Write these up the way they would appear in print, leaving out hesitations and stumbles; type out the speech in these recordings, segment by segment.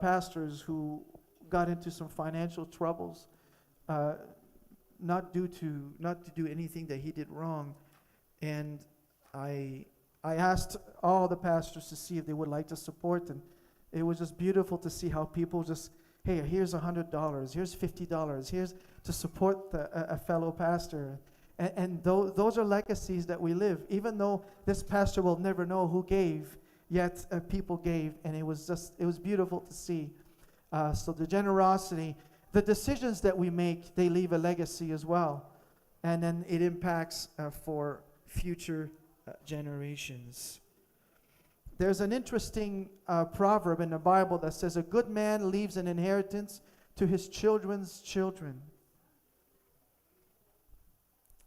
pastors who got into some financial troubles, not to do anything that he did wrong. And I asked all the pastors to see if they would like to support, and it was just beautiful to see how people just, hey, here's $100, here's $50, here's to support a fellow pastor. And those are legacies that we live. Even though this pastor will never know who gave, yet people gave, and it was beautiful to see. So the generosity, the decisions that we make, they leave a legacy as well. And then it impacts for future generations. There's an interesting proverb in the Bible that says, a good man leaves an inheritance to his children's children.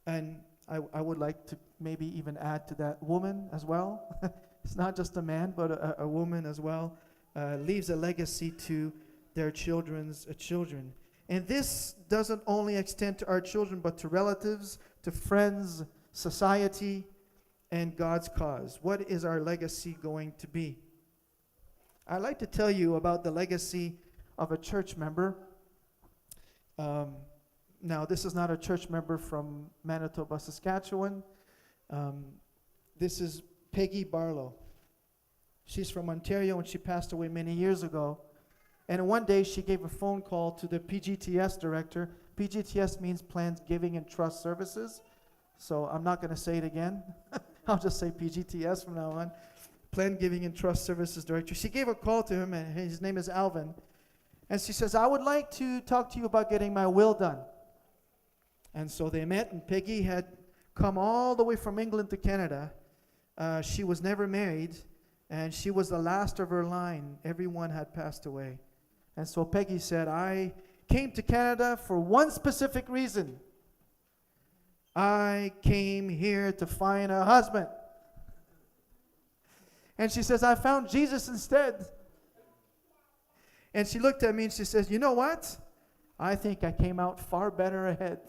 And I would like to maybe even add to that, woman as well. It's not just a man, but a woman as well leaves a legacy to their children's children. And this doesn't only extend to our children, but to relatives, to friends, society, and God's cause. What is our legacy going to be? I'd like to tell you about the legacy of a church member. Now, this is not a church member from Manitoba, Saskatchewan. This is Peggy Barlow. She's from Ontario, and she passed away many years ago. And one day, she gave a phone call to the PGTS director. PGTS means Planned Giving and Trust Services. So I'm not going to say it again. I'll just say PGTS from now on. Planned Giving and Trust Services director. She gave a call to him, and his name is Alvin. And she says, I would like to talk to you about getting my will done. And so they met, and Peggy had come all the way from England to Canada. She was never married, and she was the last of her line. Everyone had passed away. And so Peggy said, I came to Canada for one specific reason. I came here to find a husband. And she says, I found Jesus instead. And she looked at me and she says, you know what? I think I came out far better ahead.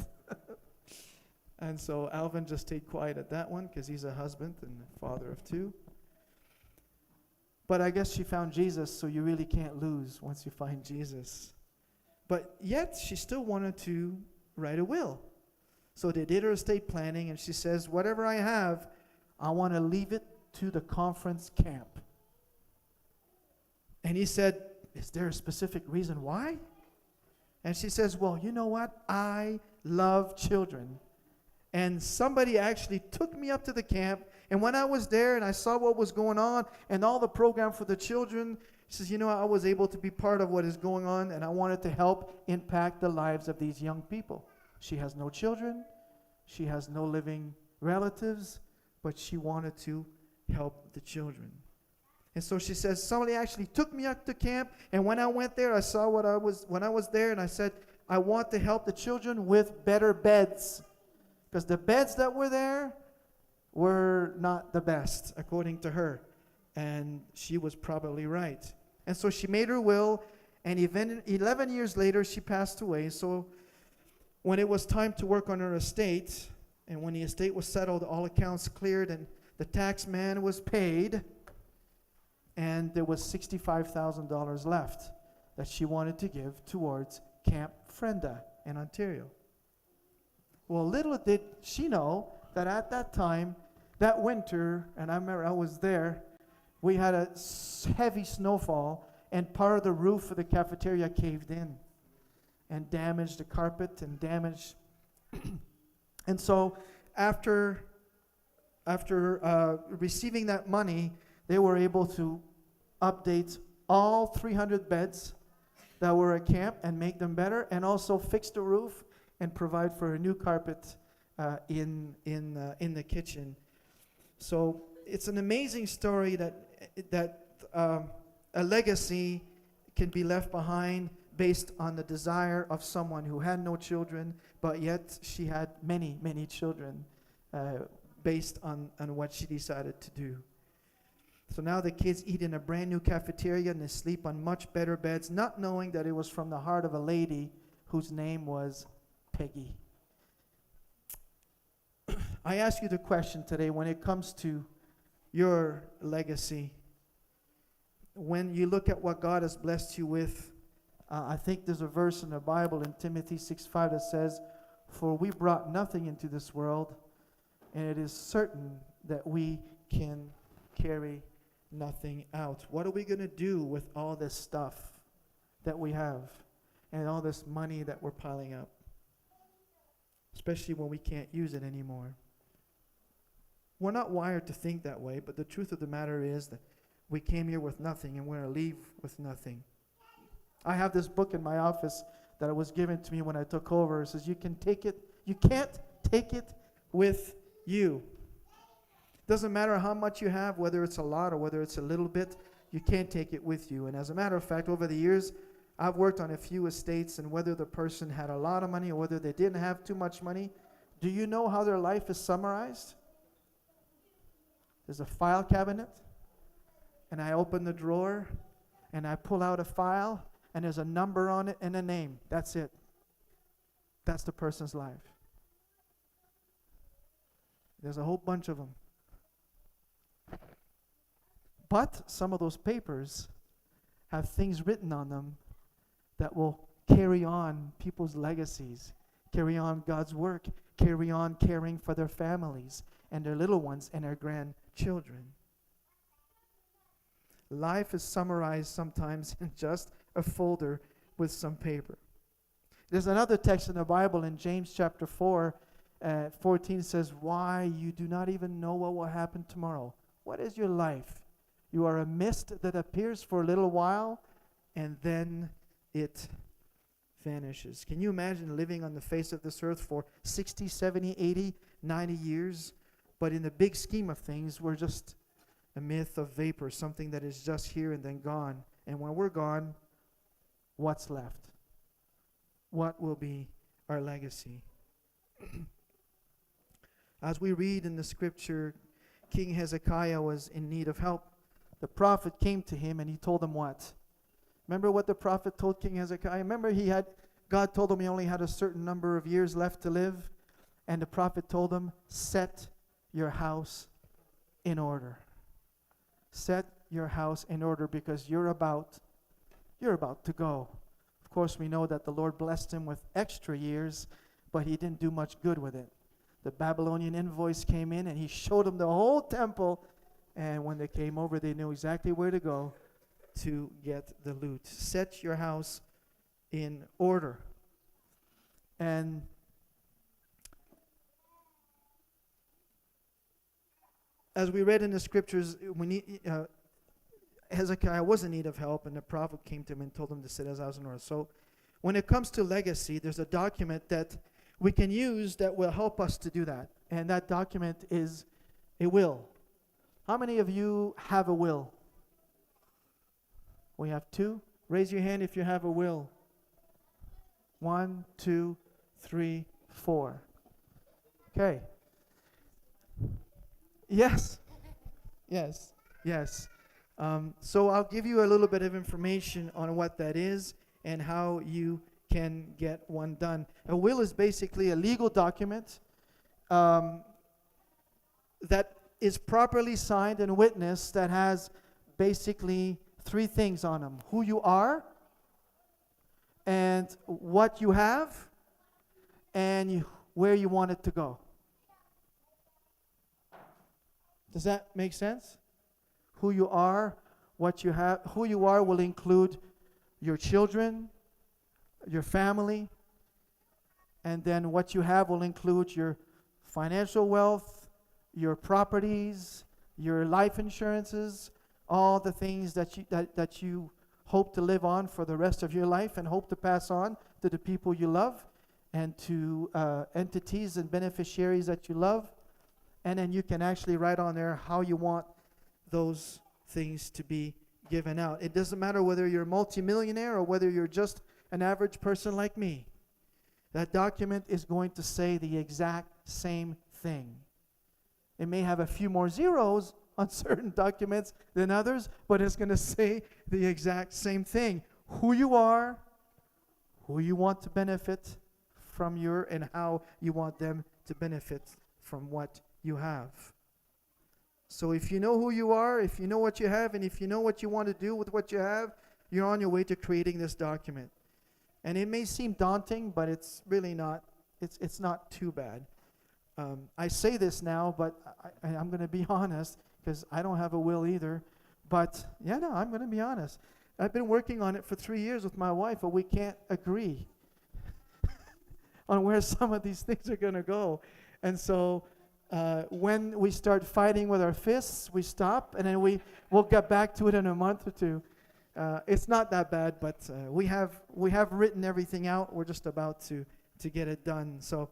And so Alvin just stayed quiet at that one because he's a husband and a father of two. But I guess she found Jesus, so you really can't lose once you find Jesus. But yet she still wanted to write a will. So they did her estate planning, and she says, whatever I have, I want to leave it to the conference camp. And he said, is there a specific reason why? And she says, well, you know what? I love children. And somebody actually took me up to the camp, and when I was there and I saw what was going on and all the program for the children, she says, you know, I was able to be part of what is going on, and I wanted to help impact the lives of these young people. She has no children, she has no living relatives, but she wanted to help the children. And so she says, somebody actually took me up to camp, and when I went there, I saw when I was there, and I said, I want to help the children with better beds. Because the beds that were there were not the best, according to her. And she was probably right. And so she made her will, and 11 years later, she passed away. So when it was time to work on her estate, and when the estate was settled, all accounts cleared, and the tax man was paid, and there was $65,000 left that she wanted to give towards Camp Frenda in Ontario. Well, little did she know that at that time, that winter, and I remember I was there, we had a heavy snowfall, and part of the roof of the cafeteria caved in and damaged the carpet and damaged. And so after receiving that money, they were able to update all 300 beds that were at camp and make them better, and also fix the roof and provide for a new carpet in the kitchen. So it's an amazing story that a legacy can be left behind based on the desire of someone who had no children, but yet she had many, many children based on what she decided to do. So now the kids eat in a brand new cafeteria and they sleep on much better beds, not knowing that it was from the heart of a lady whose name was Peggy. I ask you the question today, when it comes to your legacy, when you look at what God has blessed you with, I think there's a verse in the Bible in Timothy 6:5 that says, "For we brought nothing into this world, and it is certain that we can carry nothing out." What are we going to do with all this stuff that we have and all this money that we're piling up? Especially when we can't use it anymore. We're not wired to think that way, but the truth of the matter is that we came here with nothing and we're going to leave with nothing. I have this book in my office that was given to me when I took over. It says, you can't take it with you. Doesn't matter how much you have, whether it's a lot or whether it's a little bit, you can't take it with you. And as a matter of fact, over the years, I've worked on a few estates, and whether the person had a lot of money or whether they didn't have too much money, do you know how their life is summarized? There's a file cabinet, and I open the drawer, and I pull out a file, and there's a number on it and a name. That's it. That's the person's life. There's a whole bunch of them. But some of those papers have things written on them that will carry on people's legacies, carry on God's work, carry on caring for their families and their little ones and their grandchildren. Life is summarized sometimes in just a folder with some paper. There's another text in the Bible in James chapter 4, 14 says, "Why, you do not even know what will happen tomorrow. What is your life? You are a mist that appears for a little while, and then it vanishes." Can you imagine living on the face of this earth for 60, 70, 80, 90 years? But in the big scheme of things, we're just a myth of vapor, something that is just here and then gone. And when we're gone, what's left? What will be our legacy? As we read in the scripture, King Hezekiah was in need of help. The prophet came to him and he told him what? Remember what the prophet told King Hezekiah? Remember God told him he only had a certain number of years left to live. And the prophet told him, set your house in order. Set your house in order because you're about to go. Of course, we know that the Lord blessed him with extra years, but he didn't do much good with it. The Babylonian invoice came in and he showed them the whole temple. And when they came over, they knew exactly where to go to get the loot. Set your house in order. And as we read in the scriptures, Hezekiah was in need of help, and the prophet came to him and told him to set his house in order. So when it comes to legacy, there's a document that we can use that will help us to do that. And that document is a will. How many of you have a will? We have two. Raise your hand if you have a will. 1, 2, 3, 4. Okay. Yes. So I'll give you a little bit of information on what that is and how you can get one done. A will is basically a legal document that is properly signed and witnessed that has basically 3 things on them: who you are, and what you have, and where you want it to go. Does that make sense? Who you are, what you have. Who you are will include your children, your family, and then what you have will include your financial wealth, your properties, your life insurances, all the things that you hope to live on for the rest of your life and hope to pass on to the people you love and to entities and beneficiaries that you love. And then you can actually write on there how you want those things to be given out. It doesn't matter whether you're a multimillionaire or whether you're just an average person like me. That document is going to say the exact same thing. It may have a few more zeros on certain documents than others, but it's going to say the exact same thing. Who you are, who you want to benefit from and how you want them to benefit from what you have. So if you know who you are, if you know what you have, and if you know what you want to do with what you have, you're on your way to creating this document. And it may seem daunting, but it's really not. It's not too bad. I say this now, but I'm going to be honest, because I don't have a will either. But yeah, no, I'm going to be honest. I've been working on it for 3 years with my wife, but we can't agree on where some of these things are going to go. And so when we start fighting with our fists, we stop, and then we'll get back to it in a month or two. It's not that bad, but we have written everything out. We're just about to get it done. So,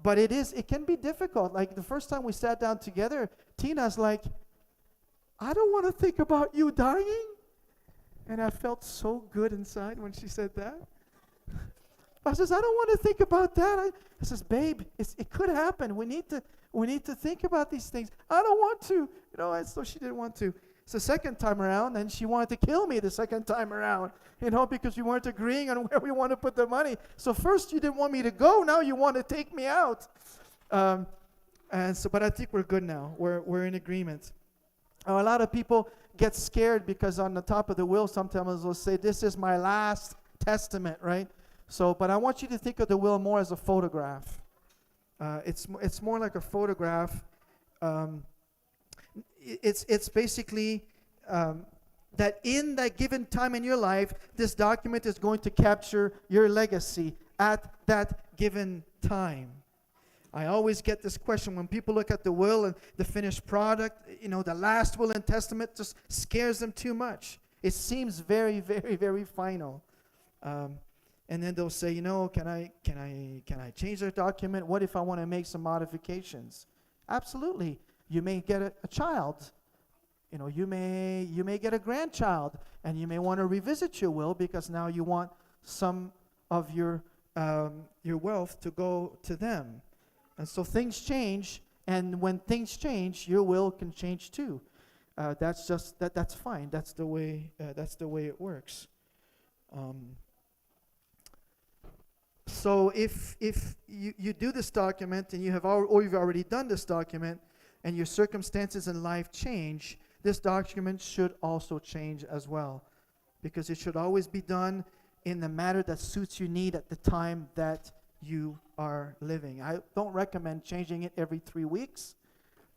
but it can be difficult. Like the first time we sat down together, Tina's like, I don't want to think about you dying. And I felt so good inside when she said that. I says, I don't want to think about that. I says, babe, it could happen. We need to think about these things. I don't want to. And so she didn't want to. It's the second time around, and she wanted to kill me the second time around, because we weren't agreeing on where we want to put the money. So first you didn't want me to go, now you want to take me out. But I think we're good now. We're in agreement. A lot of people get scared because on the top of the will sometimes they'll say, this is my last testament, right? So, but I want you to think of the will more as a photograph. It's more like a photograph. It's basically that in that given time in your life, this document is going to capture your legacy at that given time. I always get this question when people look at the will and the finished product, the last will and testament just scares them too much. It seems very, very, very final. And then they'll say, can I change the document? What if I want to make some modifications? Absolutely. You may get a child. You may get a grandchild, and you may want to revisit your will because now you want some of your wealth to go to them. And so things change, and when things change, your will can change too. That's just that's fine. That's the way it works. So if you do this document and you've already done this document, and your circumstances in life change, this document should also change as well, because it should always be done in the manner that suits your need at the time that you are living. I don't recommend changing it every 3 weeks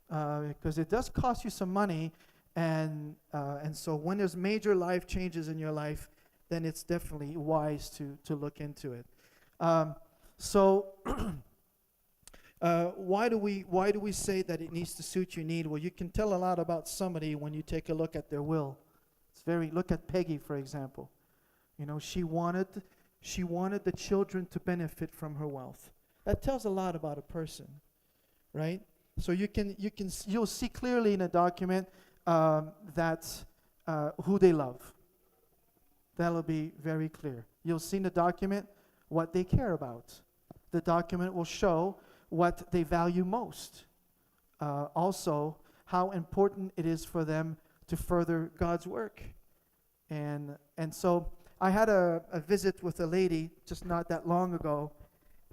because it does cost you some money, and so when there's major life changes in your life, then it's definitely wise to look into it. Why do we say that it needs to suit your need? Well, you can tell a lot about somebody when you take a look at their will. Look at Peggy, for example. She wanted the children to benefit from her wealth. That tells a lot about a person, right? So you'll see clearly in a document that who they love. That'll be very clear. You'll see in the document what they care about. The document will show what they value most. Also, how important it is for them to further God's work. And so I had a visit with a lady just not that long ago,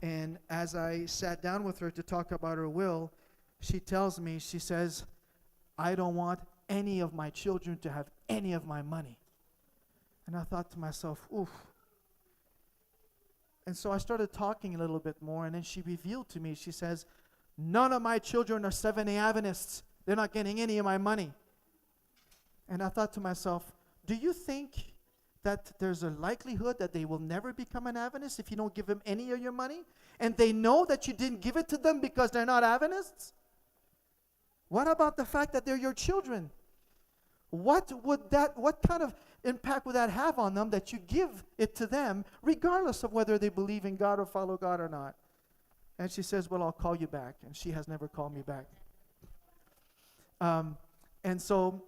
and as I sat down with her to talk about her will, she tells me, she says, I don't want any of my children to have any of my money. And I thought to myself, oof. And so I started talking a little bit more, and then she revealed to me, she says, none of my children are Seventh-day Adventists. They're not getting any of my money. And I thought to myself, do you think that there's a likelihood that they will never become an Adventist if you don't give them any of your money? And they know that you didn't give it to them because they're not Adventists? What about the fact that they're your children? What kind of impact would that have on them that you give it to them regardless of whether they believe in God or follow God or not? And she says, well, I'll call you back. And she has never called me back. And so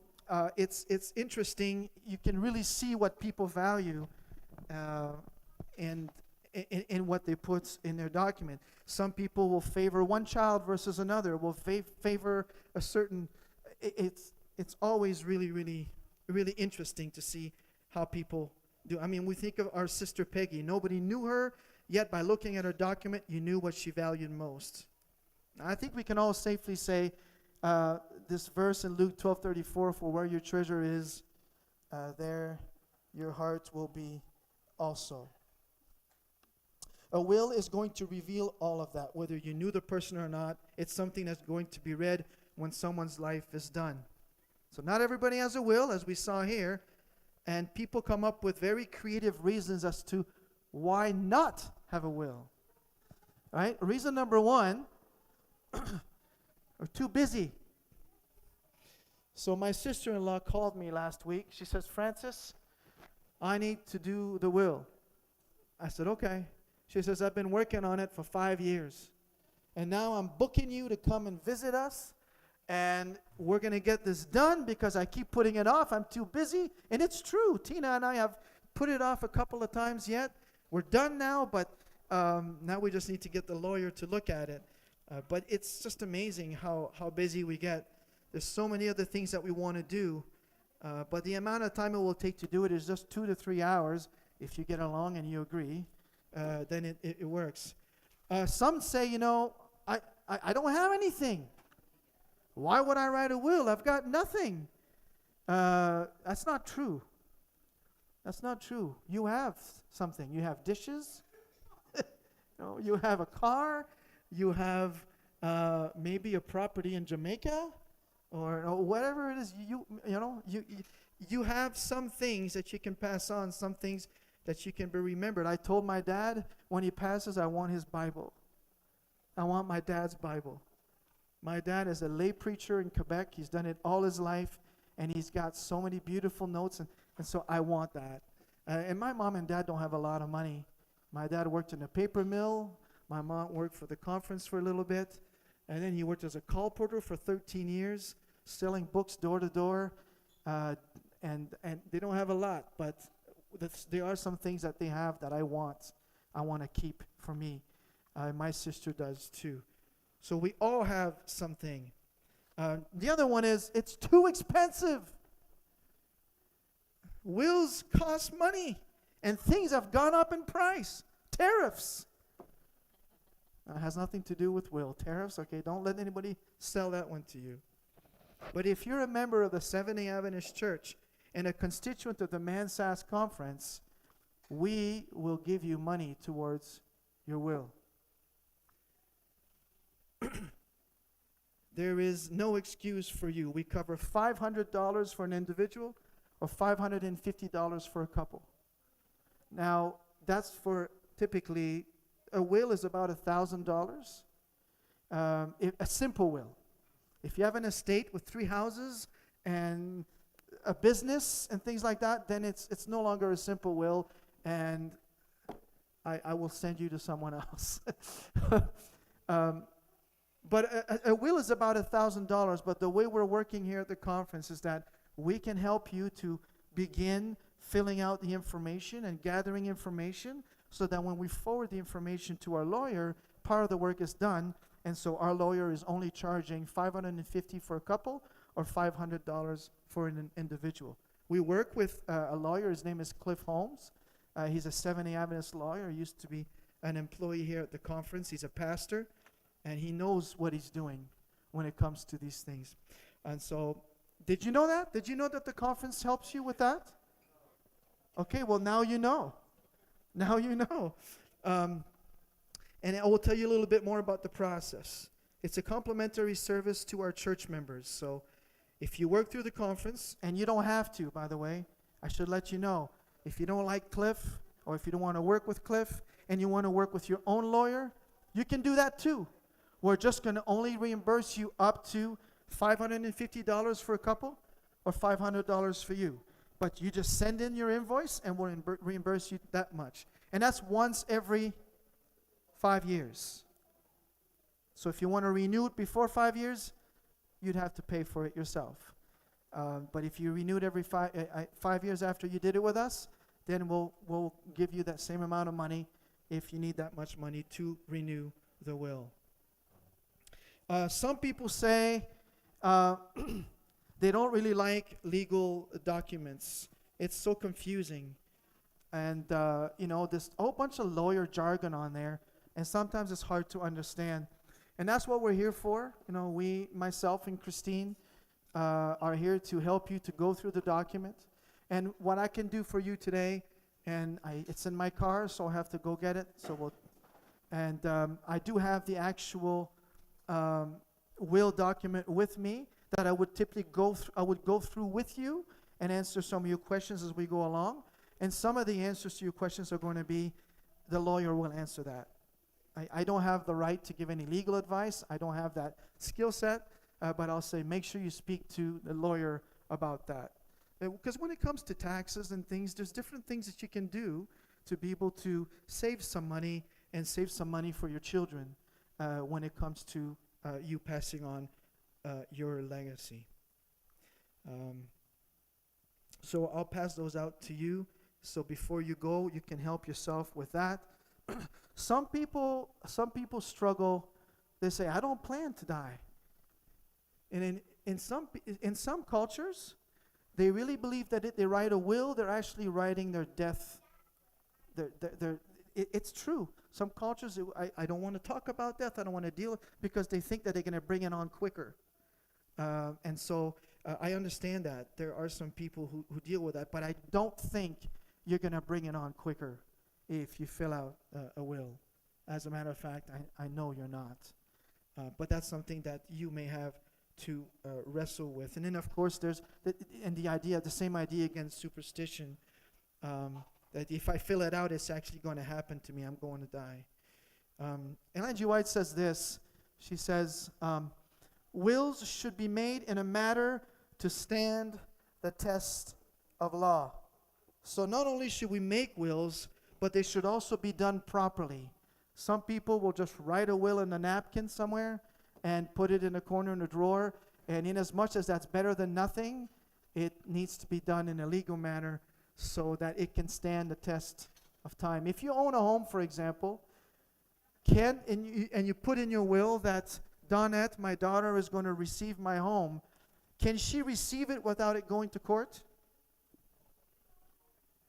it's interesting. You can really see what people value in what they put in their document. Some people will favor one child versus another, will favor a certain... It's always really, really, really interesting to see how people do. I mean, we think of our sister Peggy. Nobody knew her, yet by looking at her document, you knew what she valued most. I think we can all safely say this verse in Luke 12:34, for where your treasure is, there your heart will be also. A will is going to reveal all of that, whether you knew the person or not. It's something that's going to be read when someone's life is done. So not everybody has a will, as we saw here, and people come up with very creative reasons as to why not have a will. Right? Reason number one, we're too busy. So my sister-in-law called me last week. She says, Francis, I need to do the will. I said, okay. She says, I've been working on it for 5 years. And now I'm booking you to come and visit us. And we're going to get this done because I keep putting it off. I'm too busy. And it's true. Tina and I have put it off a couple of times yet. We're done now, but now we just need to get the lawyer to look at it. But it's just amazing how busy we get. There's so many other things that we want to do. But the amount of time it will take to do it is just 2 to 3 hours. If you get along and you agree, then it works. Some say, I don't have anything. Why would I write a will? I've got nothing. That's not true. That's not true. You have something. You have dishes. You have a car. You have maybe a property in Jamaica, or whatever it is. You have some things that you can pass on. Some things that you can be remembered. I told my dad when he passes, I want his Bible. I want my dad's Bible. My dad is a lay preacher in Quebec. He's done it all his life, and he's got so many beautiful notes, and so I want that. And my mom and dad don't have a lot of money. My dad worked in a paper mill. My mom worked for the conference for a little bit, and then he worked as a colporteur for 13 years, selling books door to door, and they don't have a lot, but there are some things that they have that I want to keep for me. My sister does too. So we all have something. The other one is, it's too expensive. Wills cost money, and things have gone up in price. Tariffs. That has nothing to do with will. Tariffs, okay, don't let anybody sell that one to you. But if you're a member of the Seventh-day Adventist Church and a constituent of the Mansas Conference, we will give you money towards your will. There is no excuse for you. We cover $500 for an individual or $550 for a couple. Now, that's for typically, a will is about $1,000. A simple will. If you have an estate with 3 houses and a business and things like that, then it's no longer a simple will, and I will send you to someone else. But a will is about $1,000, but the way we're working here at the conference is that we can help you to begin filling out the information and gathering information so that when we forward the information to our lawyer, part of the work is done, and so our lawyer is only charging $550 for a couple or $500 for an individual. We work with a lawyer. His name is Cliff Holmes. He's a Seventh-day Adventist lawyer. He used to be an employee here at the conference. He's a pastor, and he knows what he's doing when it comes to these things. And so, did you know that? Did you know that the conference helps you with that? Okay, well, now you know. Now you know. And I will tell you a little bit more about the process. It's a complimentary service to our church members. So if you work through the conference, and you don't have to, by the way, I should let you know. If you don't like Cliff, or if you don't want to work with Cliff, and you want to work with your own lawyer, you can do that too. We're just going to only reimburse you up to $550 for a couple or $500 for you. But you just send in your invoice and we'll reimburse you that much. And that's once every 5 years. So if you want to renew it before 5 years, you'd have to pay for it yourself. But if you renew it every 5 years after you did it with us, then we'll give you that same amount of money if you need that much money to renew the will. Some people say they don't really like legal documents. It's so confusing. And, there's a whole bunch of lawyer jargon on there, and sometimes it's hard to understand. And that's what we're here for. Myself and Christine, are here to help you to go through the document. And what I can do for you today, and it's in my car, so I have to go get it. I do have the actual will document with me that I would typically go through with you and answer some of your questions as we go along. And some of the answers to your questions are going to be, the lawyer will answer that. I don't have the right to give any legal advice. I don't have that skill set, but I'll say make sure you speak to the lawyer about that. Because when it comes to taxes and things, there's different things that you can do to be able to save some money and save some money for your children when it comes to you passing on your legacy. So I'll pass those out to you. So before you go, you can help yourself with that. Some people struggle. They say, I don't plan to die. And in some cultures, they really believe that if they write a will, they're actually writing their death. It's true. Some cultures, I don't want to talk about death. I don't want to deal with it, because they think that they're going to bring it on quicker. And so I understand that. There are some people who deal with that. But I don't think you're going to bring it on quicker if you fill out a will. As a matter of fact, I know you're not. But that's something that you may have to wrestle with. And then, of course, there's the same idea against superstition, that if I fill it out, it's actually going to happen to me. I'm going to die. Ellen G. White says this. She says, wills should be made in a manner to stand the test of law. So not only should we make wills, but they should also be done properly. Some people will just write a will in a napkin somewhere and put it in a corner in a drawer. And in as much as that's better than nothing, it needs to be done in a legal manner so that it can stand the test of time. If you own a home, for example, and you put in your will that Donette, my daughter, is going to receive my home, can she receive it without it going to court?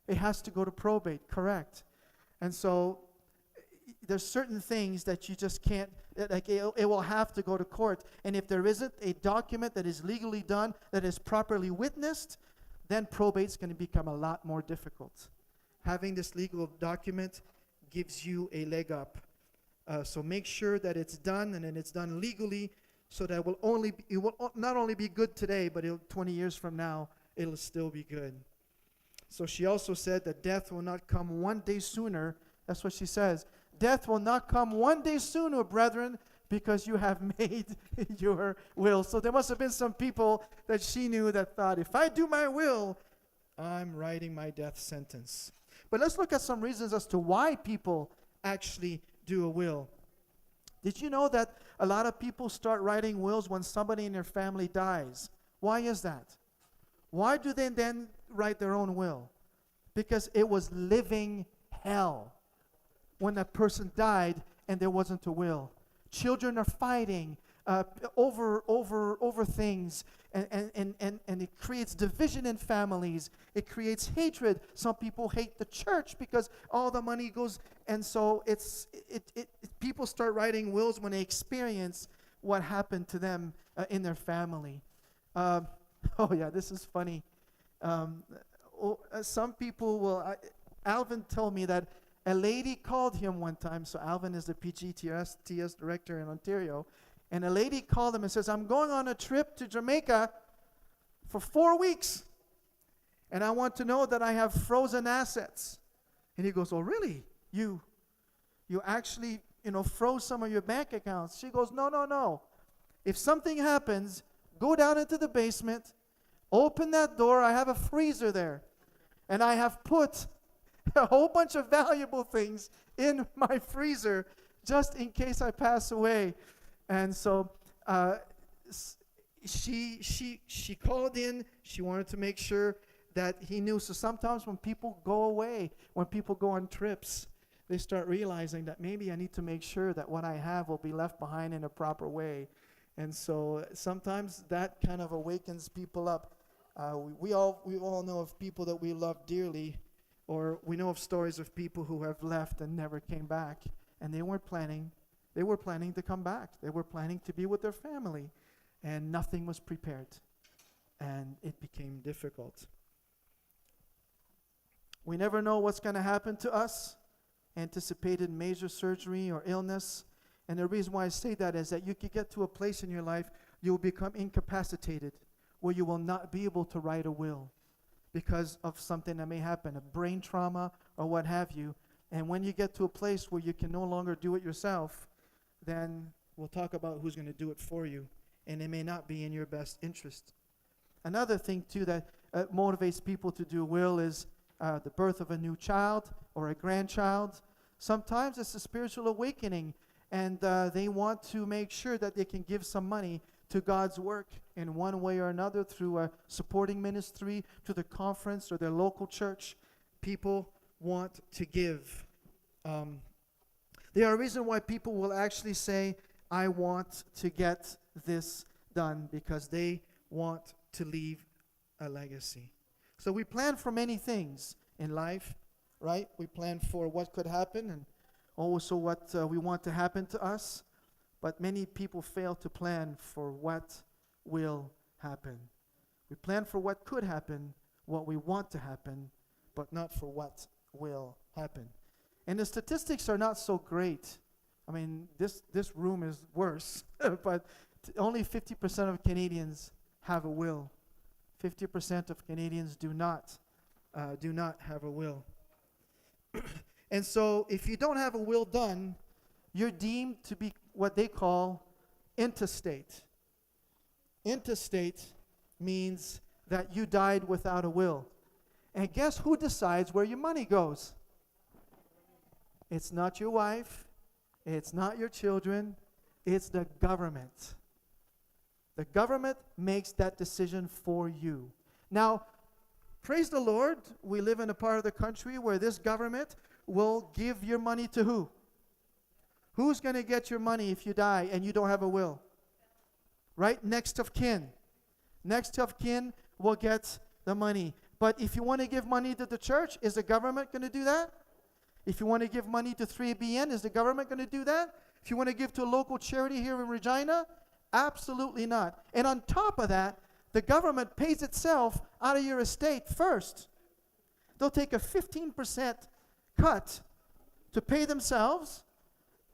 It has to go to probate, correct. And so there's certain things that you just can't, like it will have to go to court. And if there isn't a document that is legally done, that is properly witnessed, then probate's going to become a lot more difficult. Having this legal document gives you a leg up. So make sure that it's done, and then it's done legally, so that it will not only be good today, but 20 years from now, it'll still be good. So she also said that death will not come one day sooner. That's what she says. Death will not come one day sooner, brethren, because you have made your will. So there must have been some people that she knew that thought, if I do my will, I'm writing my death sentence. But let's look at some reasons as to why people actually do a will. Did you know that a lot of people start writing wills when somebody in their family dies? Why is that? Why do they then write their own will? Because it was living hell when that person died and there wasn't a will. Children are fighting over things, and it creates division in families. It creates hatred. Some people hate the church because all the money goes, and so people start writing wills when they experience what happened to them in their family. Oh yeah, this is funny. Some people will. Alvin told me that a lady called him one time. So Alvin is the PGTS director in Ontario. And a lady called him and says, I'm going on a trip to Jamaica for 4 weeks. And I want to know that I have frozen assets. And he goes, oh, really? You actually, froze some of your bank accounts. She goes, no. If something happens, go down into the basement, open that door. I have a freezer there. And I have put a whole bunch of valuable things in my freezer just in case I pass away. And so she called in. She wanted to make sure that he knew. So sometimes when people go away, when people go on trips, they start realizing that maybe I need to make sure that what I have will be left behind in a proper way. And so sometimes that kind of awakens people up. We all know of people that we love dearly, or we know of stories of people who have left and never came back, and they weren't planning. They were planning to come back. They were planning to be with their family, and nothing was prepared. and it became difficult. We never know what's going to happen to us, anticipated major surgery or illness. And the reason why I say that is that you could get to a place in your life you will become incapacitated, where you will not be able to write a will because of something that may happen, a brain trauma or what have you. And when you get to a place where you can no longer do it yourself, then we'll talk about who's going to do it for you. And it may not be in your best interest. Another thing, too, that motivates people to do a will is the birth of a new child or a grandchild. Sometimes it's a spiritual awakening, and they want to make sure that they can give some money to God's work in one way or another through a supporting ministry, to the conference or their local church. People want to give. There are reasons why people will actually say, I want to get this done, because they want to leave a legacy. So we plan for many things in life, right? We plan for what could happen and also what we want to happen to us. But many people fail to plan for what will happen. We plan for what could happen, what we want to happen, but not for what will happen. And the statistics are not so great. I mean, this room is worse, but only 50% of Canadians have a will. 50% of Canadians do not have a will. And so if you don't have a will done, you're deemed to be what they call intestate. Intestate means that you died without a will. And guess who decides where your money goes? It's not your wife. It's not your children. It's the government. The government makes that decision for you. Now, praise the Lord, we live in a part of the country where this government will give your money to who? Who's going to get your money if you die and you don't have a will? Right? Next of kin. Next of kin will get the money. But if you want to give money to the church, is the government going to do that? If you want to give money to 3BN, is the government going to do that? If you want to give to a local charity here in Regina, absolutely not. And on top of that, the government pays itself out of your estate first. They'll take a 15% cut to pay themselves,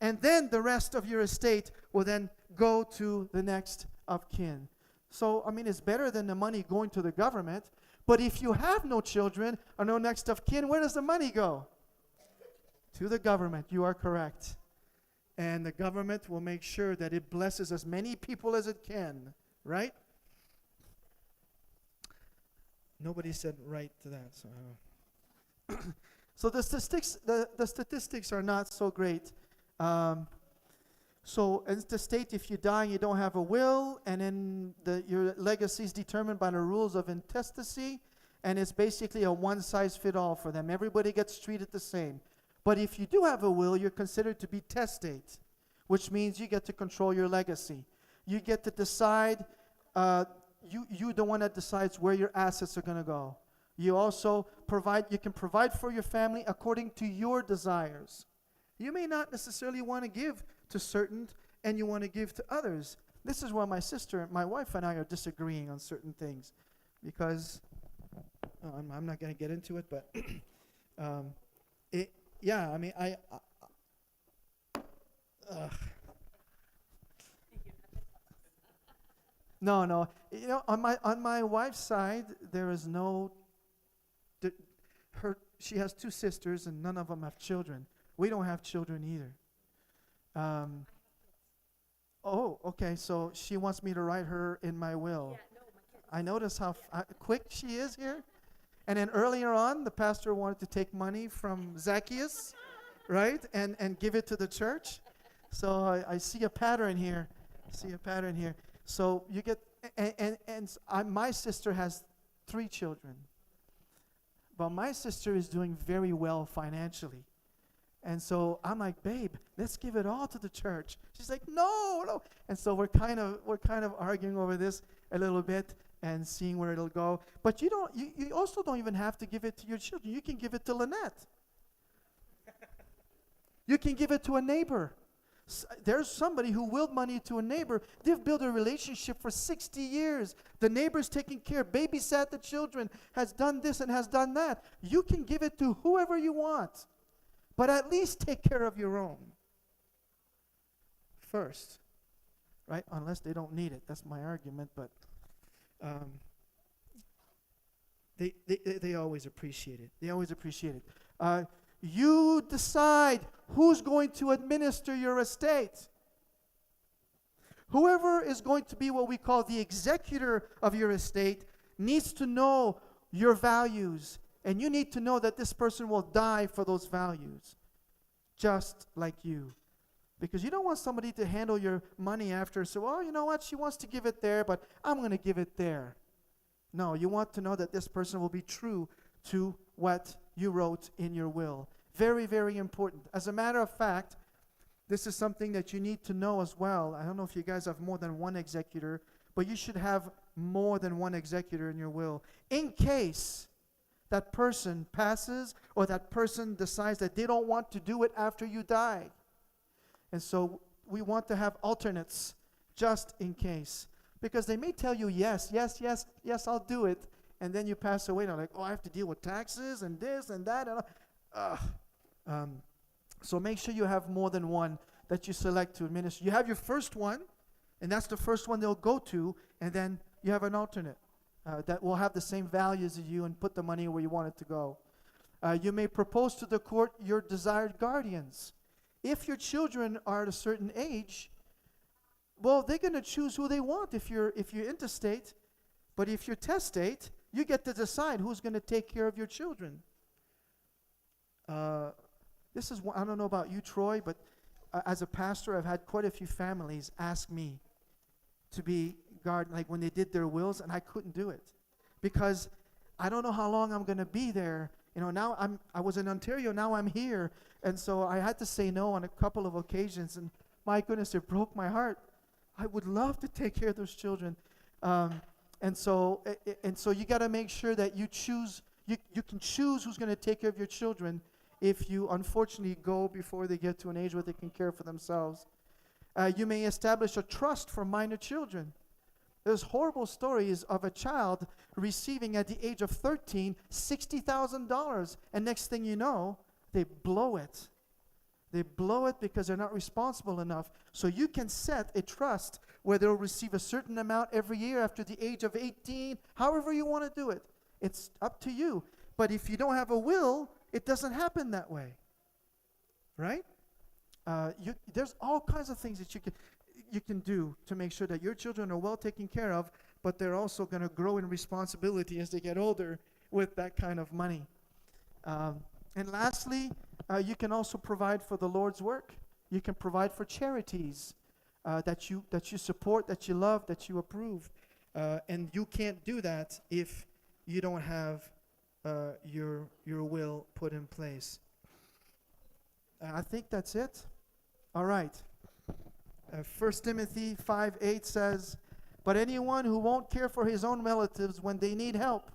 and then the rest of your estate will then go to the next of kin. So, I mean, it's better than the money going to the government. But if you have no children or no next of kin, where does the money go? To the government. You are correct. And the government will make sure that it blesses as many people as it can. Right? Nobody said right to that. So the statistics are not so great. So in the state, if you die and you don't have a will, and then your legacy is determined by the rules of intestacy, and it's basically a one-size-fit-all for them. Everybody gets treated the same. But if you do have a will, you're considered to be testate, which means you get to control your legacy. You get to decide, you're the one that decides where your assets are going to go. You also can provide for your family according to your desires. You may not necessarily want to give to certain, and you want to give to others. This is why my wife and I are disagreeing on certain things, because I'm not going to get into it, but No. You know, on my wife's side, there is no. She has two sisters, and none of them have children. We don't have children either. Oh, okay. So she wants me to write her in my will. Yeah, no, my kids. I notice how quick she is here. And then earlier on, the pastor wanted to take money from Zacchaeus, right, and give it to the church. So I see a pattern here. So you get, my sister has 3 children. But my sister is doing very well financially. And so I'm like, babe, let's give it all to the church. She's like, no. And so we're kind of arguing over this a little bit and seeing where it'll go. But you also don't even have to give it to your children. You can give it to Lynette. You can give it to a neighbor. There's somebody who willed money to a neighbor. They've built a relationship for 60 years. The neighbor's taking care, babysat the children, has done this and has done that. You can give it to whoever you want, but at least take care of your own first, right? Unless they don't need it. That's my argument, but they always appreciate it. They always appreciate it. You decide who's going to administer your estate. Whoever is going to be what we call the executor of your estate needs to know your values, and you need to know that this person will die for those values, just like you. Because you don't want somebody to handle your money after, so, well, you know what, she wants to give it there, but I'm going to give it there. No, you want to know that this person will be true to what you wrote in your will. Very, very important. As a matter of fact, this is something that you need to know as well. I don't know if you guys have more than one executor, but you should have more than one executor in your will. In case that person passes or that person decides that they don't want to do it after you die. And so we want to have alternates just in case. Because they may tell you, yes, I'll do it. And then you pass away and they're like, oh, I have to deal with taxes and this and that. So make sure you have more than one that you select to administer. You have your first one, and that's the first one they'll go to. And then you have an alternate that will have the same values as you and put the money where you want it to go. You may propose to the court your desired guardians. If your children are at a certain age, well, they're going to choose who they want if you're intestate. But if you're testate, you get to decide who's going to take care of your children. This is one, I don't know about you, Troy, but as a pastor, I've had quite a few families ask me to be guardian, like when they did their wills, and I couldn't do it because I don't know how long I'm going to be there. You know, now I was in Ontario, now I'm here, and so I had to say no on a couple of occasions, and my goodness, it broke my heart. I would love to take care of those children, and so you got to make sure that you choose. You can choose who's going to take care of your children if you unfortunately go before they get to an age where they can care for themselves. You may establish a trust for minor children. There's horrible stories of a child receiving at the age of 13 $60,000, and next thing you know, they blow it. They blow it because they're not responsible enough. So you can set a trust where they'll receive a certain amount every year after the age of 18, however you want to do it. It's up to you. But if you don't have a will, it doesn't happen that way, right? There's all kinds of things that you can do to make sure that your children are well taken care of, but they're also going to grow in responsibility as they get older with that kind of money. And lastly, you can also provide for the Lord's work. You can provide for charities that you support, that you love, that you approve, and you can't do that if you don't have your will put in place. I think that's it. All right. 1 Timothy 5:8 says, "But anyone who won't care for his own relatives when they need help,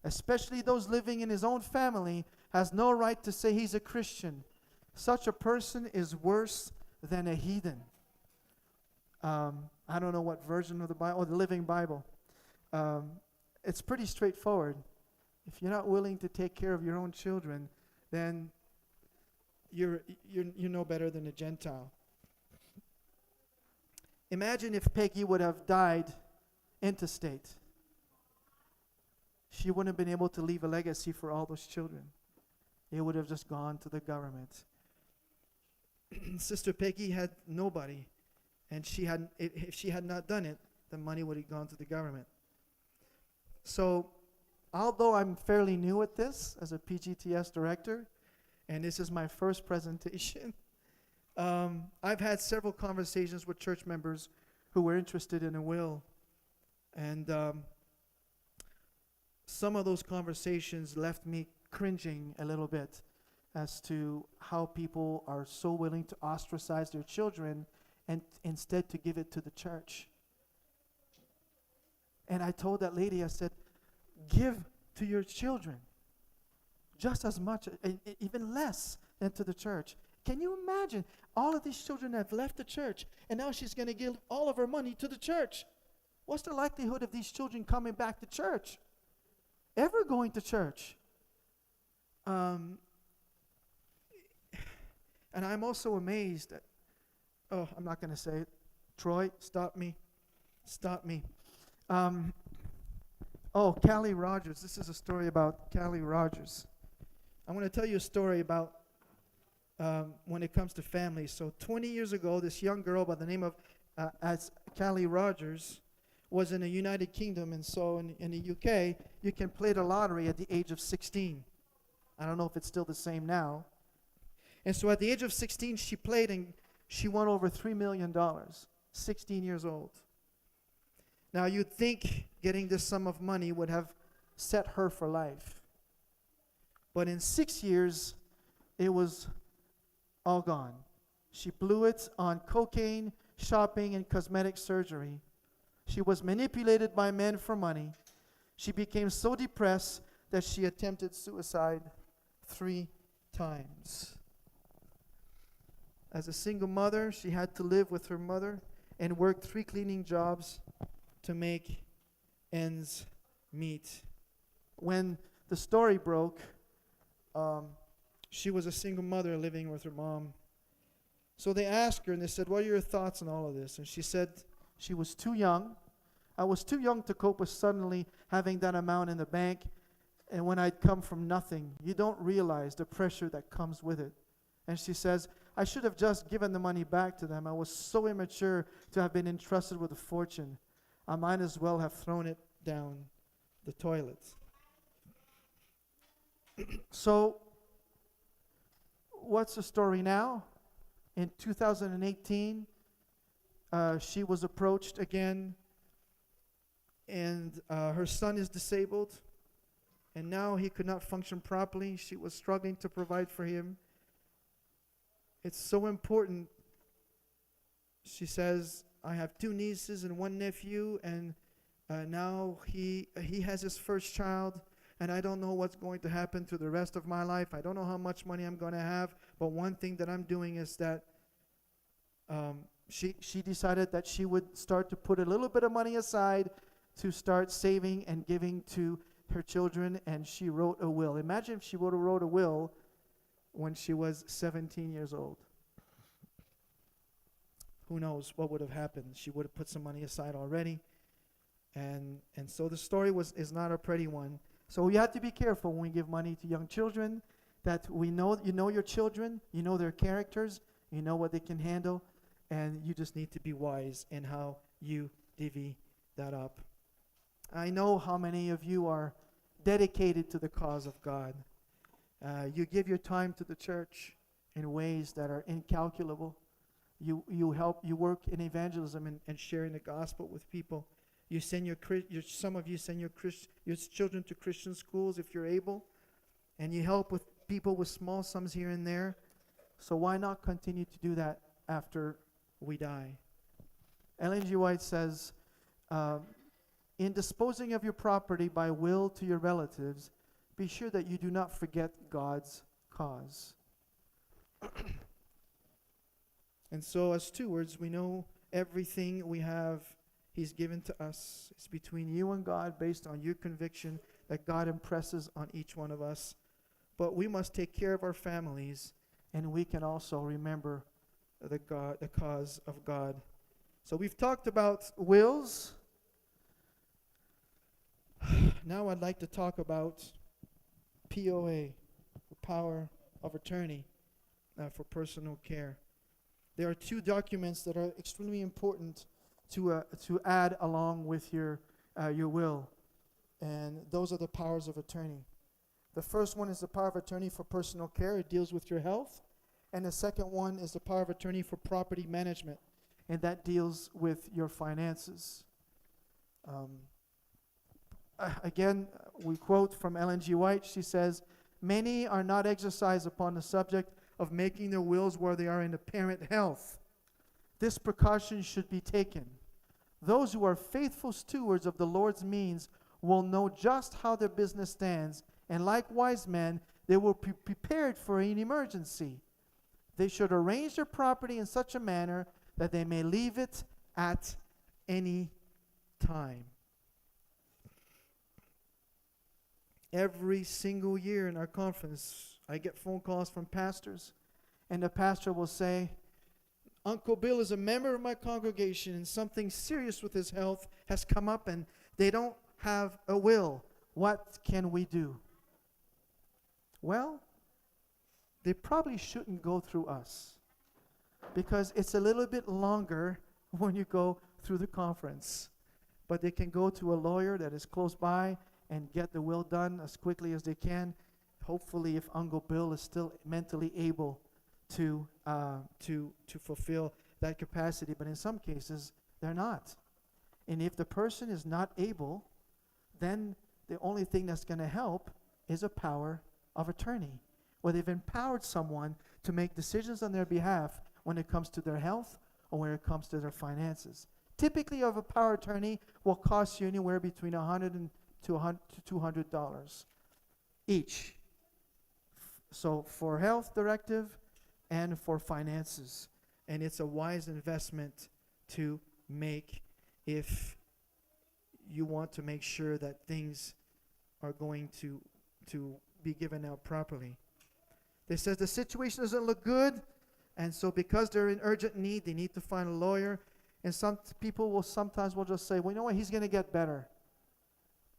especially those living in his own family, has no right to say he's a Christian. Such a person is worse than a heathen." I don't know what version of the Bible, or the Living Bible. It's pretty straightforward. If you're not willing to take care of your own children, then you're no better than a Gentile. Imagine if Peggy would have died intestate. She wouldn't have been able to leave a legacy for all those children. It would have just gone to the government. Sister Peggy had nobody, and if she had not done it, the money would have gone to the government. So, although I'm fairly new at this as a PGTS director, and this is my first presentation, I've had several conversations with church members who were interested in a will. And some of those conversations left me cringing a little bit as to how people are so willing to ostracize their children and instead to give it to the church. And I told that lady, I said, give to your children just as much, even less than to the church. Can you imagine? All of these children have left the church, and now she's going to give all of her money to the church. What's the likelihood of these children coming back to church? Ever going to church? And I'm also amazed at, I'm not going to say it. Troy, stop me. Stop me. Callie Rogers. This is a story about Callie Rogers. I want to tell you a story about when it comes to families. So 20 years ago, this young girl by the name of as Callie Rogers was in the United Kingdom, and so in the UK, you can play the lottery at the age of 16. I don't know if it's still the same now. And so at the age of 16, she played, and she won over $3 million, 16 years old. Now, you'd think getting this sum of money would have set her for life. But in 6 years, it was all gone. She blew it on cocaine, shopping, and cosmetic surgery. She was manipulated by men for money. She became so depressed that she attempted suicide 3 times. As a single mother, she had to live with her mother and work 3 cleaning jobs to make ends meet. When the story broke, she was a single mother living with her mom. So they asked her, and they said, "What are your thoughts on all of this?" And she said she was too young. I was too young to cope with suddenly having that amount in the bank. And when I'd come from nothing, you don't realize the pressure that comes with it. And she says, "I should have just given the money back to them. I was so immature to have been entrusted with a fortune. I might as well have thrown it down the toilet." So, what's the story now? In 2018, she was approached again, and her son is disabled, and now he could not function properly. She was struggling to provide for him. It's so important. She says, "I have 2 nieces and 1 nephew, and now he has his first child, and I don't know what's going to happen to the rest of my life. I don't know how much money I'm going to have, but one thing that I'm doing is that she decided that she would start to put a little bit of money aside to start saving and giving to her children, and she wrote a will. Imagine if she would have wrote a will when she was 17 years old. Who knows what would have happened? She would have put some money aside already. And so the story is not a pretty one. So we have to be careful when we give money to young children, that you know your children, you know their characters, you know what they can handle, and you just need to be wise in how you divvy that up. I know how many of you are dedicated to the cause of God. You give your time to the church in ways that are incalculable. You help, you work in evangelism and sharing the gospel with people. You send some of you send your children to Christian schools if you're able, and you help with people with small sums here and there. So why not continue to do that after we die? Ellen G. White says, in disposing of your property by will to your relatives, be sure that you do not forget God's cause. And so as stewards, we know everything we have, He's given to us. It's between you and God based on your conviction that God impresses on each one of us. But we must take care of our families, and we can also remember the cause of God. So we've talked about wills. Now I'd like to talk about POA, the power of attorney for personal care. There are 2 documents that are extremely important to add along with your will, and those are the powers of attorney. The first one is the power of attorney for personal care. It deals with your health. And the second one is the power of attorney for property management, and that deals with your finances. Again, we quote from Ellen G. White. She says, "Many are not exercised upon the subject of making their wills where they are in apparent health. This precaution should be taken. Those who are faithful stewards of the Lord's means will know just how their business stands, and like wise men, they will be prepared for an emergency. They should arrange their property in such a manner that they may leave it at any time. Every single year in our conference, I get phone calls from pastors, and the pastor will say, Uncle Bill is a member of my congregation, and something serious with his health has come up, and they don't have a will. What can we do? Well, they probably shouldn't go through us, because it's a little bit longer when you go through the conference. But they can go to a lawyer that is close by and get the will done as quickly as they can. Hopefully, if Uncle Bill is still mentally able to fulfill that capacity. But in some cases, they're not. And if the person is not able, then the only thing that's going to help is a power of attorney, where they've empowered someone to make decisions on their behalf when it comes to their health or when it comes to their finances. Typically, of a power attorney will cost you anywhere between $100 to $200 each. So for health directive and for finances. And it's a wise investment to make if you want to make sure that things are going to be given out properly. They says the situation doesn't look good, and so because they're in urgent need, they need to find a lawyer. And some people will sometimes just say, well, you know what, he's going to get better.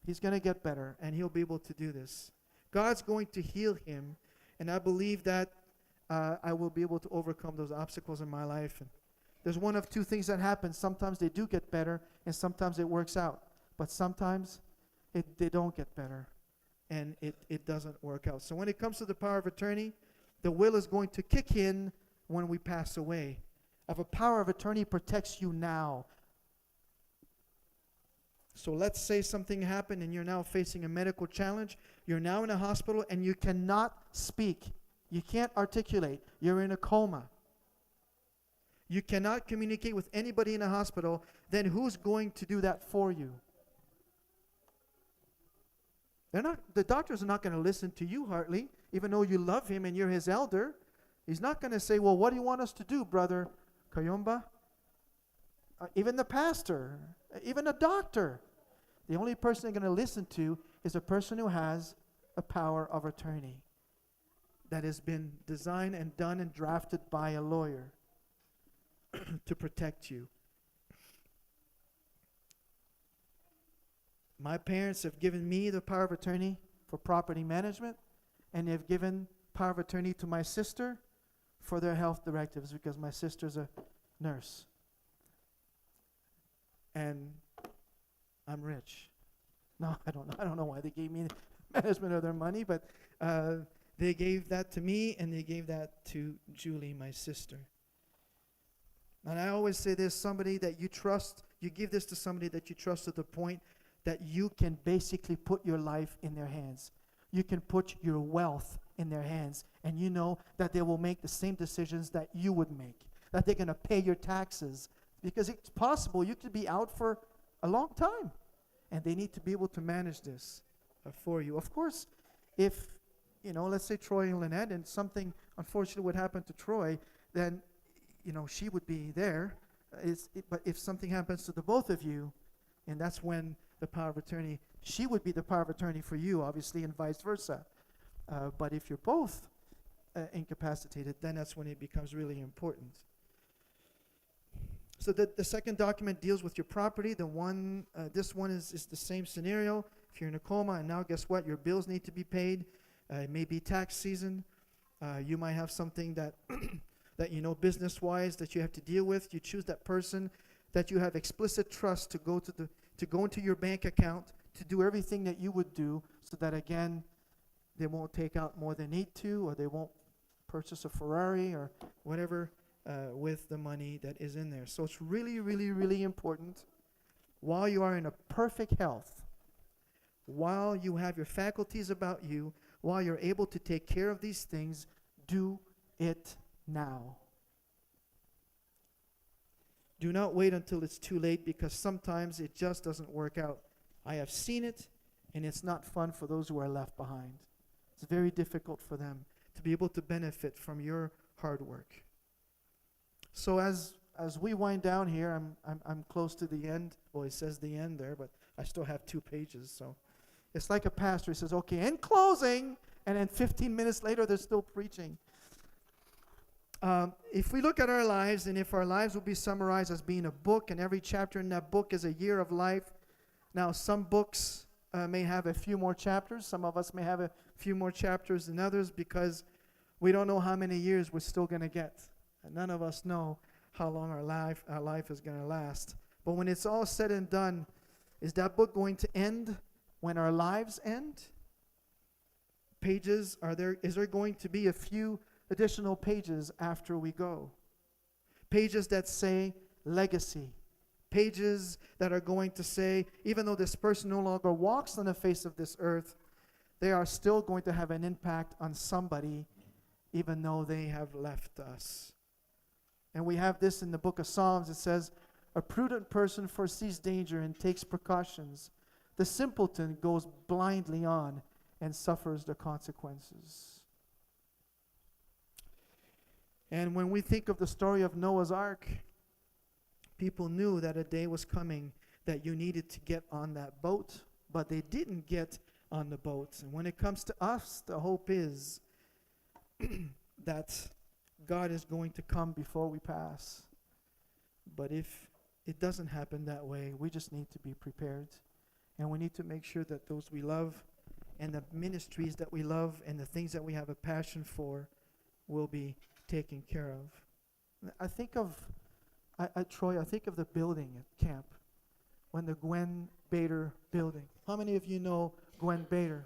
He's going to get better, and he'll be able to do this. God's going to heal him, and I believe that I will be able to overcome those obstacles in my life. And there's one of two things that happen. Sometimes they do get better, and sometimes it works out. But sometimes they don't get better, and it doesn't work out. So when it comes to the power of attorney, the will is going to kick in when we pass away. Of a power of attorney protects you now. So let's say something happened and you're now facing a medical challenge. You're now in a hospital and you cannot speak. You can't articulate. You're in a coma. You cannot communicate with anybody in a hospital. Then who's going to do that for you? The doctors are not going to listen to you hardly, even though you love him and you're his elder. He's not going to say, well, what do you want us to do, Brother Kayomba? Even the pastor, even a doctor. The only person they're going to listen to is a person who has a power of attorney that has been designed and done and drafted by a lawyer to protect you. My parents have given me the power of attorney for property management, and they've given power of attorney to my sister for their health directives because my sister's a nurse. And I'm rich. No, I don't know why they gave me management of their money, but they gave that to me, and they gave that to Julie, my sister. And I always say this, somebody that you trust, you give this to somebody that you trust to the point that you can basically put your life in their hands. You can put your wealth in their hands, and you know that they will make the same decisions that you would make, that they're going to pay your taxes, because it's possible you could be out for a long time, and they need to be able to manage this for you. Of course, if, let's say Troy and Lynette, and something unfortunately would happen to Troy, then, she would be there. But if something happens to the both of you, and that's when the power of attorney, she would be the power of attorney for you, obviously, and vice versa. But if you're both incapacitated, then that's when it becomes really important. So the second document deals with your property. This one is the same scenario. If you're in a coma, and now guess what? Your bills need to be paid. It may be tax season. You might have something that that business-wise that you have to deal with. You choose that person that you have explicit trust to go into your bank account to do everything that you would do, so that again they won't take out more than they need to, or they won't purchase a Ferrari or whatever with the money that is in there. So it's really, really, really important, while you are in a perfect health, while you have your faculties about you, while you're able to take care of these things, do it now. Do not wait until it's too late, because sometimes it just doesn't work out. I have seen it, and it's not fun for those who are left behind. It's very difficult for them to be able to benefit from your hard work. So as we wind down here, I'm close to the end. Well, it says the end there, but I still have 2 pages. So it's like a pastor. He says, okay, in closing, and then 15 minutes later, they're still preaching. If we look at our lives, and if our lives will be summarized as being a book, and every chapter in that book is a year of life. Now, some books may have a few more chapters. Some of us may have a few more chapters than others because we don't know how many years we're still going to get. And none of us know how long our life is going to last. But when it's all said and done, is that book going to end when our lives end? Is there going to be a few additional pages after we go? Pages that say legacy. Pages that are going to say, even though this person no longer walks on the face of this earth, they are still going to have an impact on somebody, even though they have left us. And we have this in the book of Psalms. It says, a prudent person foresees danger and takes precautions. The simpleton goes blindly on and suffers the consequences. And when we think of the story of Noah's Ark, people knew that a day was coming that you needed to get on that boat, but they didn't get on the boat. And when it comes to us, the hope is that God is going to come before we pass. But if it doesn't happen that way, we just need to be prepared. And we need to make sure that those we love and the ministries that we love and the things that we have a passion for will be taken care of. I think of, Troy, I think of the building at camp, when the Gwen Bader building. How many of you know Gwen Bader?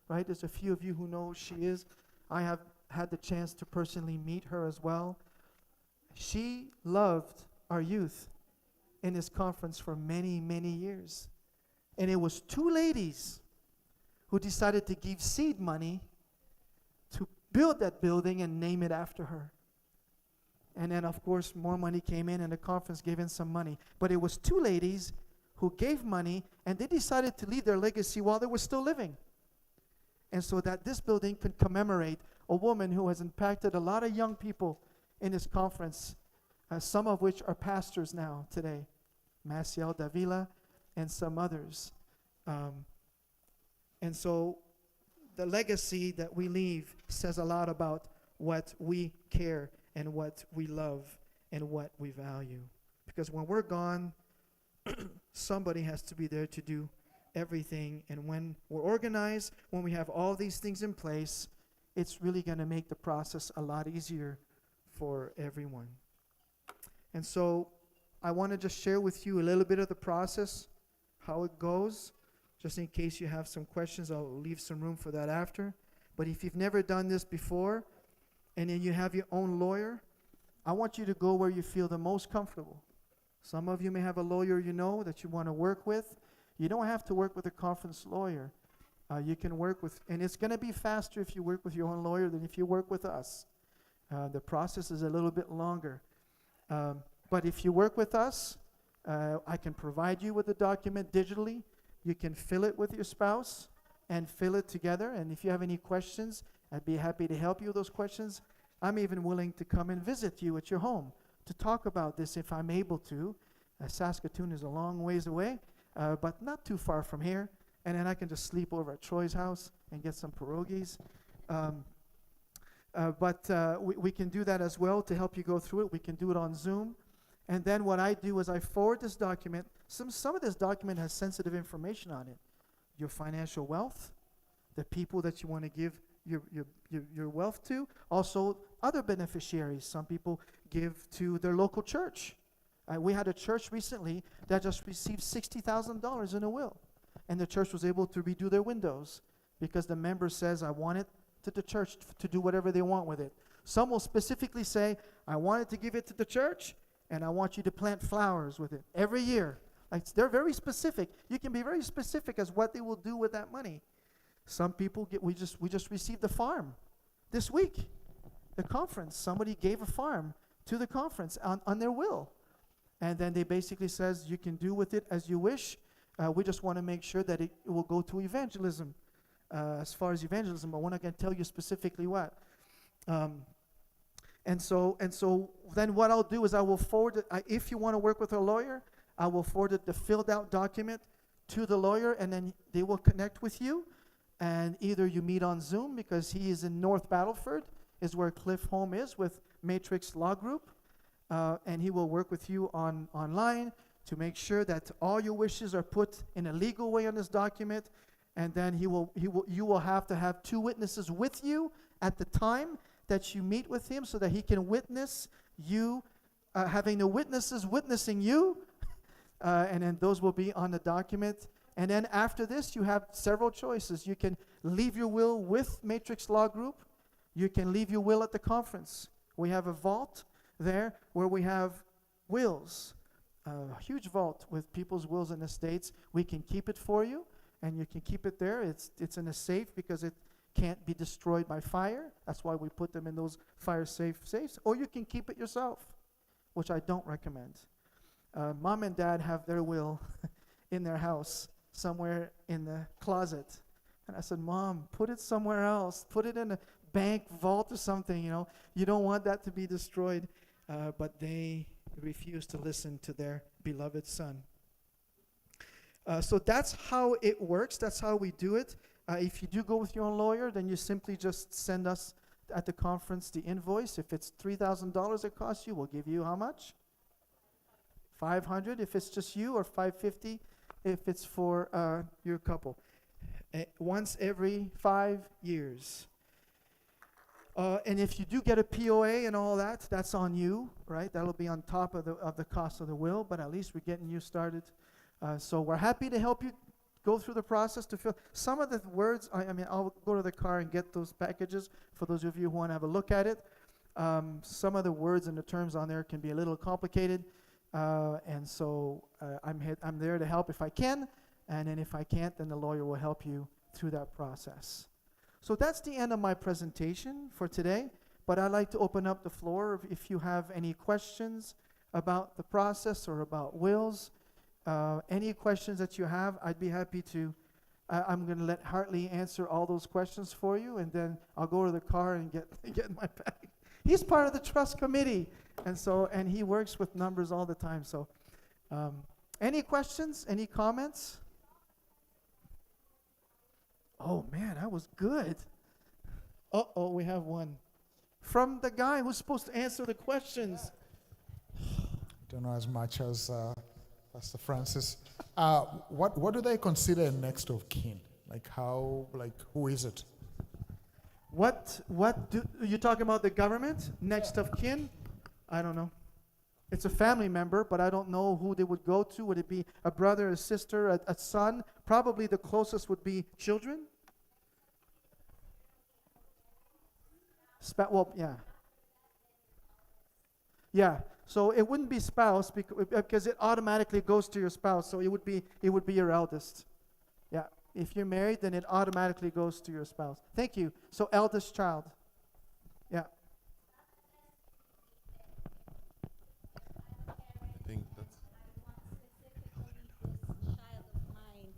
Right? There's a few of you who know who she is. I have had the chance to personally meet her as well. She loved our youth in this conference for many, many years. And it was 2 ladies who decided to give seed money to build that building and name it after her. And then, of course, more money came in, and the conference gave in some money. But it was 2 ladies who gave money, and they decided to leave their legacy while they were still living. And so that this building could commemorate a woman who has impacted a lot of young people in this conference, some of which are pastors now today, Maciel Davila and some others. And so the legacy that we leave says a lot about what we care and what we love and what we value. Because when we're gone, somebody has to be there to do everything. And when we're organized, when we have all these things in place, it's really going to make the process a lot easier for everyone. And so I want to just share with you a little bit of the process, how it goes. Just in case you have some questions, I'll leave some room for that after. But if you've never done this before, and then you have your own lawyer, I want you to go where you feel the most comfortable. Some of you may have a lawyer you know that you want to work with. You don't have to work with a conference lawyer. You can work with, and it's going to be faster if you work with your own lawyer than if you work with us. The process is a little bit longer. But if you work with us, I can provide you with the document digitally. You can fill it with your spouse and fill it together. And if you have any questions, I'd be happy to help you with those questions. I'm even willing to come and visit you at your home to talk about this if I'm able to. Saskatoon is a long ways away, but not too far from here. And then I can just sleep over at Troy's house and get some pierogies. But we can do that as well to help you go through it. We can do it on Zoom. And then what I do is I forward this document. Some of this document has sensitive information on it. Your financial wealth, the people that you want to give your wealth to, also other beneficiaries. Some people give to their local church. We had a church recently that just received $60,000 in a will. And the church was able to redo their windows because the member says, I want it to the church to do whatever they want with it. Some will specifically say, I wanted to give it to the church, and I want you to plant flowers with it every year. Like, they're very specific. You can be very specific as what they will do with that money. Some people we just received a farm this week. The conference, somebody gave a farm to the conference on their will. And then they basically says, you can do with it as you wish. We just want to make sure that it will go to evangelism. As far as evangelism, but we're not going to tell you specifically what. And so then what I'll do is I will forward it. If you want to work with a lawyer, I will forward the filled out document to the lawyer, and then they will connect with you. And either you meet on Zoom, because he is in North Battleford, is where Cliff Home is with Matrix Law Group. And he will work with you online to make sure that all your wishes are put in a legal way on this document. And then you will have to have 2 witnesses with you at the time that you meet with him, so that he can witness you, having the witnesses witnessing you, and then those will be on the document. And then after this, you have several choices. You can leave your will with Matrix Law Group. You can leave your will at the conference. We have a vault there where we have wills, a huge vault with people's wills and estates. We can keep it for you, and you can keep it there. It's in a safe because it can't be destroyed by fire. That's why we put them in those fire-safe safes. Or you can keep it yourself, which I don't recommend. Mom and Dad have their will in their house, somewhere in the closet. And I said, Mom, put it somewhere else. Put it in a bank vault or something, You don't want that to be destroyed. But they refused to listen to their beloved son. So that's how it works. That's how we do it. If you do go with your own lawyer, then you simply just send us at the conference the invoice. If it's $3,000 it costs you, we'll give you how much? $500 if it's just you, or $550 if it's for your couple. Once every 5 years. And if you do get a POA and all that, that's on you, right? That'll be on top of the cost of the will, but at least we're getting you started. So we're happy to help you go through the process to fill. Some of the words, I'll go to the car and get those packages for those of you who want to have a look at it. Some of the words and the terms on there can be a little complicated, and so I'm there to help if I can, and then if I can't, then the lawyer will help you through that process. So that's the end of my presentation for today, but I'd like to open up the floor if you have any questions about the process or about wills. Any questions that you have, I'd be happy to. I'm going to let Hartley answer all those questions for you, and then I'll go to the car and get my bag. He's part of the trust committee, and he works with numbers all the time. So, any questions? Any comments? Oh man, that was good. We have one from the guy who's supposed to answer the questions. Don't know as much as Pastor Francis. What do they consider next of kin? Who is it? What do you talking about? The government next of kin? I don't know. It's a family member, but I don't know who they would go to. Would it be a brother, a sister, a son? Probably the closest would be children. Yeah. Yeah. So it wouldn't be spouse because it automatically goes to your spouse. So it would be your eldest. Yeah. If you're married, then it automatically goes to your spouse. Thank you. So eldest child. Yeah. I think that's child of mine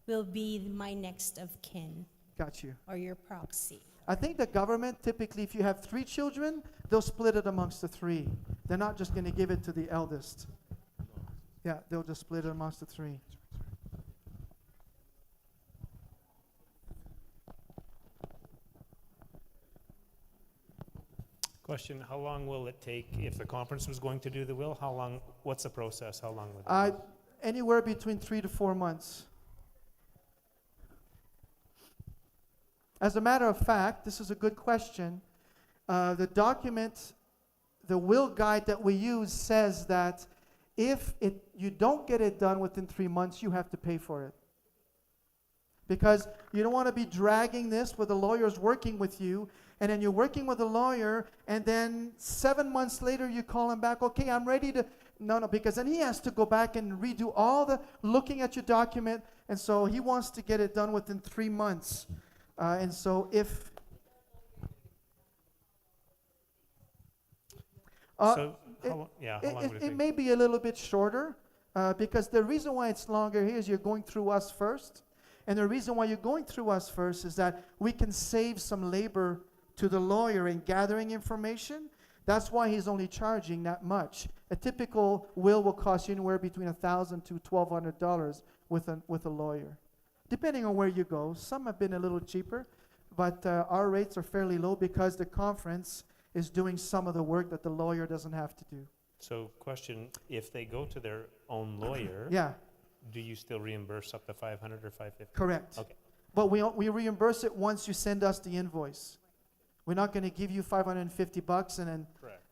will be my next of kin. Got you. Or your proxy. I think the government, typically, if you have 3 children, they'll split it amongst the 3. They're not just going to give it to the eldest. Yeah, they'll just split it amongst the 3. Question, how long will it take if the conference was going to do the will? What's the process? How long would it Anywhere between 3 to 4 months. As a matter of fact, this is a good question. The document, the will guide that we use says that if you don't get it done within 3 months, you have to pay for it. Because you don't want to be dragging this with the lawyers working with you, and then you're working with a lawyer, and then 7 months later you call him back, okay, I'm ready to, no, because then he has to go back and redo all the looking at your document, and so he wants to get it done within 3 months. And so if... how long would it take? It may be a little bit shorter, because the reason why it's longer here is you're going through us first. And the reason why you're going through us first is that we can save some labor to the lawyer in gathering information. That's why he's only charging that much. A typical will cost you anywhere between $1,000 to $1,200 with a lawyer, depending on where you go. Some have been a little cheaper, but our rates are fairly low because the conference is doing some of the work that the lawyer doesn't have to do. So question, if they go to their own lawyer, Yeah, do you still reimburse up to 500 or 550? correct. Okay. But we reimburse it once you send us the invoice. We're not going to give you $550 and then, Correct.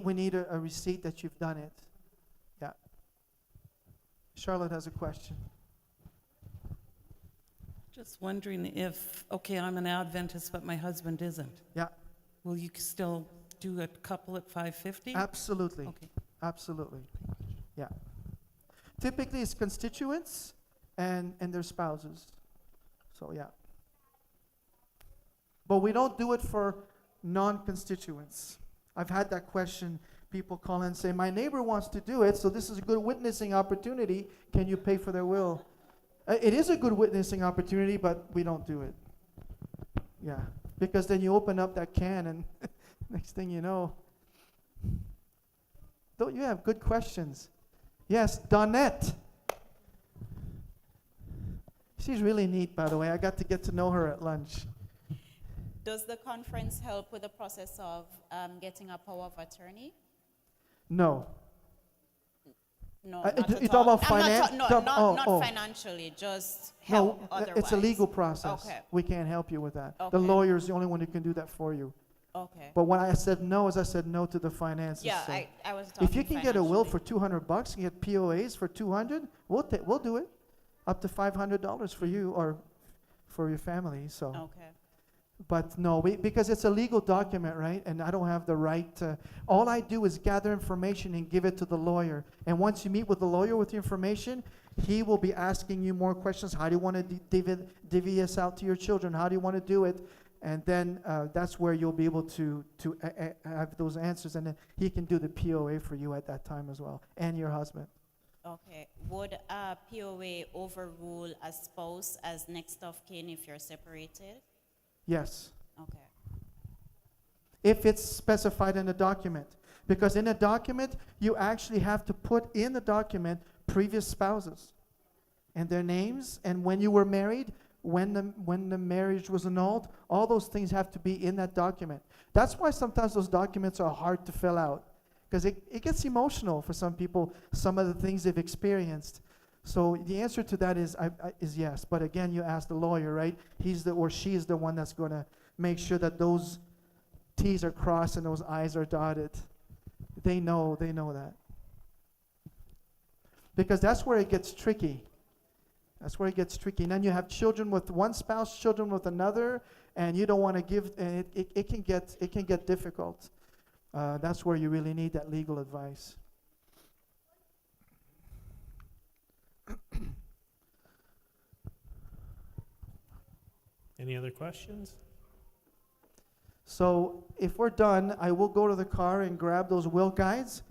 we need a receipt that you've done it. Yeah. Charlotte has a question. Just wondering if, okay, I'm an Adventist, but my husband isn't. Yeah, Will you still do a couple at 550? absolutely. Okay. Absolutely. Yeah. Typically, it's constituents and their spouses. So, yeah. But we don't do it for non-constituents. I've had that question. People call in and say, my neighbor wants to do it, so this is a good witnessing opportunity. Can you pay for their will? It is a good witnessing opportunity, but we don't do it. Yeah. Because then you open up that can, and next thing you know. Don't you have good questions? Yes, Donette. She's really neat, by the way. I got to get to know her at lunch. Does the conference help with the process of getting a power of attorney? No. No, You not at talk all. about I'm not finance? ta- no, not Oh. financially, just No, help otherwise. it's a legal process. Okay. We can't help you with that. The Okay. lawyer's the only one who can do that for you. Okay. But when I said no, I said no to the finances. Yeah, so I was talking if you can get a will financially. for $200, you get POAs for $200, we'll do it. Up to $500 for you or for your family. So. Okay. But no, because it's a legal document, right? And I don't have the right to. All I do is gather information and give it to the lawyer. And once you meet with the lawyer with the information, he will be asking you more questions. How do you want to divvy this out to your children? How do you want to do it? And then that's where you'll be able to have those answers. And then he can do the POA for you at that time as well, and your husband. Okay. Would a POA overrule a spouse as next of kin if you're separated? Yes. Okay. If it's specified in the document. Because in a document, you actually have to put in the document previous spouses and their names and when you were married, when the marriage was annulled. All those things have to be in that document. That's why sometimes those documents are hard to fill out, because it gets emotional for some people, some of the things they've experienced. So the answer to that is yes. But again, you ask the lawyer, right? He's or she is the one that's going to make sure that those T's are crossed and those I's are dotted. They know that. Because that's where it gets tricky. That's where it gets tricky. And then you have children with one spouse, children with another, and you don't want to give, and it can get difficult. That's where you really need that legal advice. Any other questions? So if we're done, I will go to the car and grab those will guides.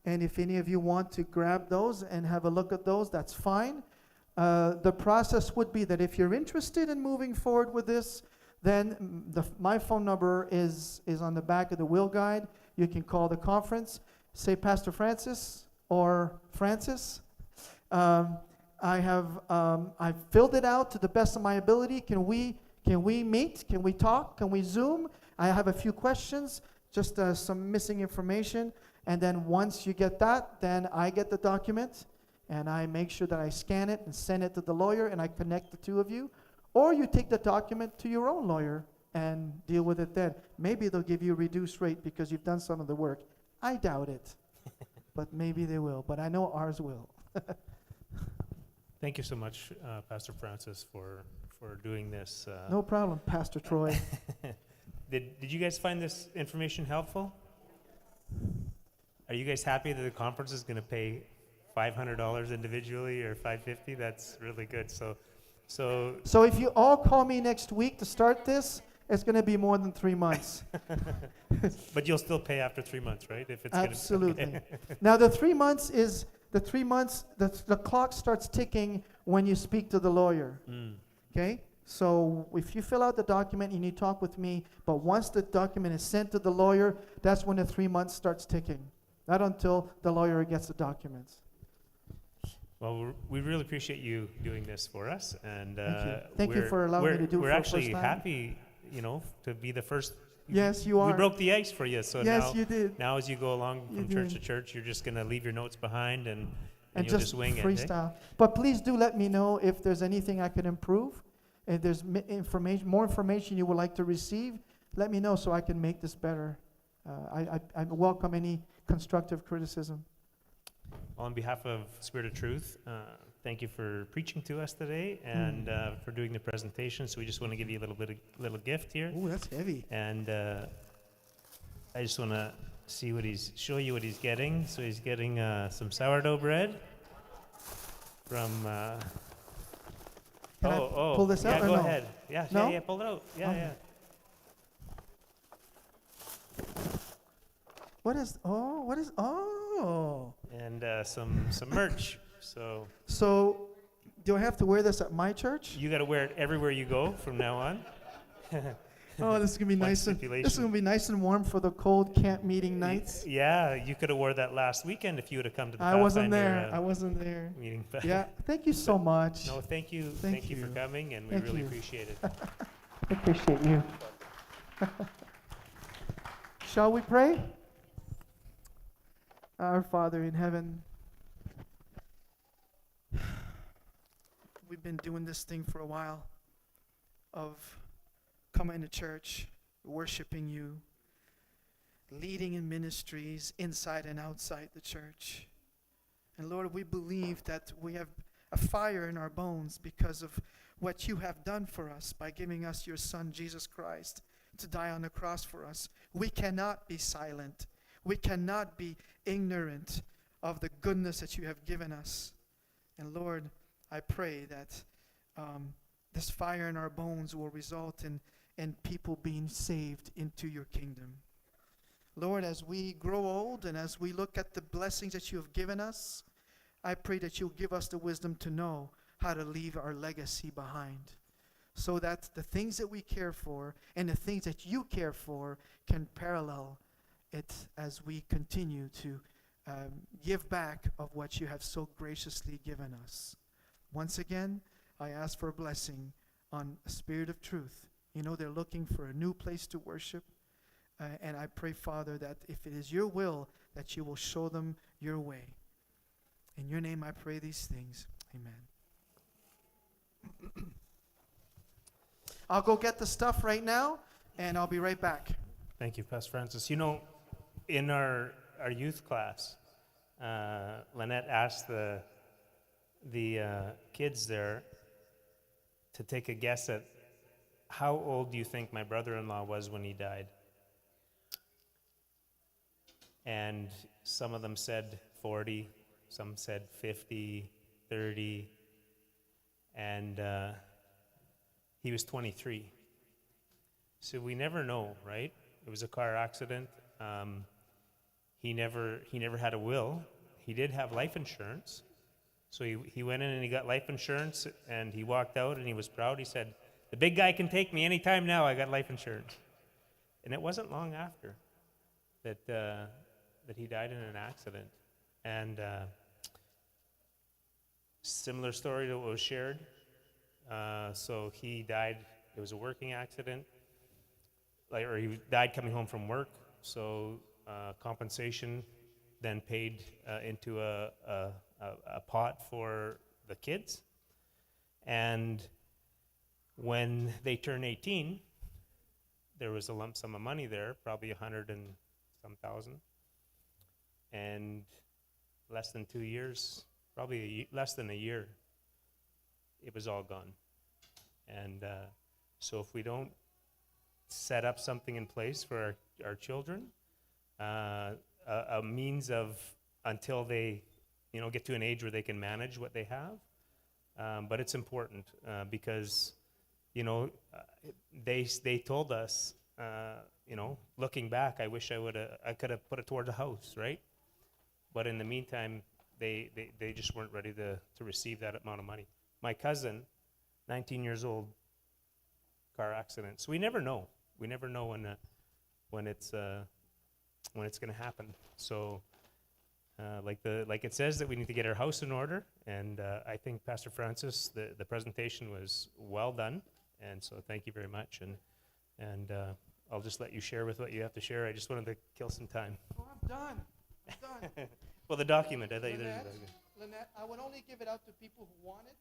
And if any of you want to grab those and have a look at those, that's fine. The process would be that if you're interested in moving forward with this, then my phone number is on the back of the will guide. You can call the conference, say Pastor Francis or Francis. I've filled it out to the best of my ability. Can we meet? Can we talk? Can we Zoom? I have a few questions, just some missing information. And then once you get that, then I get the document, and I make sure that I scan it and send it to the lawyer, and I connect the two of you. Or you take the document to your own lawyer and deal with it then. Maybe they'll give you a reduced rate because you've done some of the work. I doubt it, but maybe they will. But I know ours will. Thank you so much, Pastor Francis, for doing this. No problem, Pastor Troy. Did you guys find this information helpful? Are you guys happy that the conference is going to pay $500 individually or $550? That's really good. So if you all call me next week to start this, it's going to be more than 3 months. But you'll still pay after 3 months, right? If it's Absolutely. Gonna, Now, the 3 months is the clock starts ticking when you speak to the lawyer. Mm. Okay? So if you fill out the document, you need to talk with me. But once the document is sent to the lawyer, that's when the 3 months starts ticking. Not until the lawyer gets the documents. Well, we really appreciate you doing this for us, and Thank you. Thank you for allowing me to do it we're for the actually first time. happy, to be the first. Yes, you We are. broke the ice for you, so Yes, now, you did. now as you go along You from church did. to church, you're just gonna leave your notes behind and And you'll just just wing it. Eh? freestyle. But please do let me know if there's anything I can improve. If there's more information you would like to receive, let me know so I can make this better. I welcome any constructive criticism. On behalf of Spirit of Truth, thank you for preaching to us today and for doing the presentation. So we just want to give you a little gift here, Ooh, that's heavy. and I just want to show you what he's getting. So he's getting some sourdough bread from. Can I pull this out yeah, or go no? ahead. Yeah, No? yeah, pull it out. Yeah, Okay. yeah. What is, And some merch. So So, do I have to wear this at my church? you got to wear it everywhere you go from now on. Oh, this is gonna be One nice. This is stipulation. gonna be nice and warm for the cold camp meeting nights. Yeah, you could have wore that last weekend if you would have come to the I wasn't Pathfinder, there. I wasn't there. meeting. Yeah, thank you so much. No, thank you. Thank Thank you for you. coming, and we Thank really you. appreciate it. I appreciate you. Shall we pray? Our Father in heaven, we've been doing this thing for a while of coming to church, worshiping you, leading in ministries inside and outside the church. And Lord, we believe that we have a fire in our bones because of what you have done for us by giving us your Son, Jesus Christ, to die on the cross for us. We cannot be silent. We cannot be ignorant of the goodness that you have given us. And Lord, I pray that this fire in our bones will result in people being saved into your kingdom. Lord, as we grow old and as we look at the blessings that you have given us, I pray that you'll give us the wisdom to know how to leave our legacy behind, so that the things that we care for and the things that you care for can parallel it as we continue to give back of what you have so graciously given us. Once again, I ask for a blessing on a Spirit of Truth. You know, they're looking for a new place to worship. And I pray, Father, that if it is your will, that you will show them your way. In your name I pray these things. Amen. I'll go get the stuff right now, and I'll be right back. Thank you, Pastor Francis. You know, in our youth class, Lynette asked the kids there to take a guess at how old do you think my brother-in-law was when he died? And some of them said 40, some said 50, 30, and he was 23. So we never know, right? It was a car accident. He never had a will. He did have life insurance. So he went in and he got life insurance, and he walked out and he was proud. He said, "The big guy can take me anytime now. I got life insurance." And it wasn't long after that he died in an accident. And similar story to what was shared. So he died. It was a working accident, or he died coming home from work. So compensation then paid into a pot for the kids. And when they turned 18, there was a lump sum of money there, probably 100 and some thousand. And less than 2 years, probably less than a year, it was all gone. And so if we don't set up something in place for our children, a means of, until they get to an age where they can manage what they have, but it's important because they told us, looking back, I wish I could have put it toward the house, right? But in the meantime, they just weren't ready to receive that amount of money. My cousin, 19 years old, car accident. So we never know. We never know when it's going to happen. So like it says that we need to get our house in order, and I think Pastor Francis, the presentation was well done, and so thank you very much. And I'll just let you share with what you have to share. I just wanted to kill some time. Oh, I'm done. I'm done. Well, the document, I thought you did. Lynette, I would only give it out to people who want it,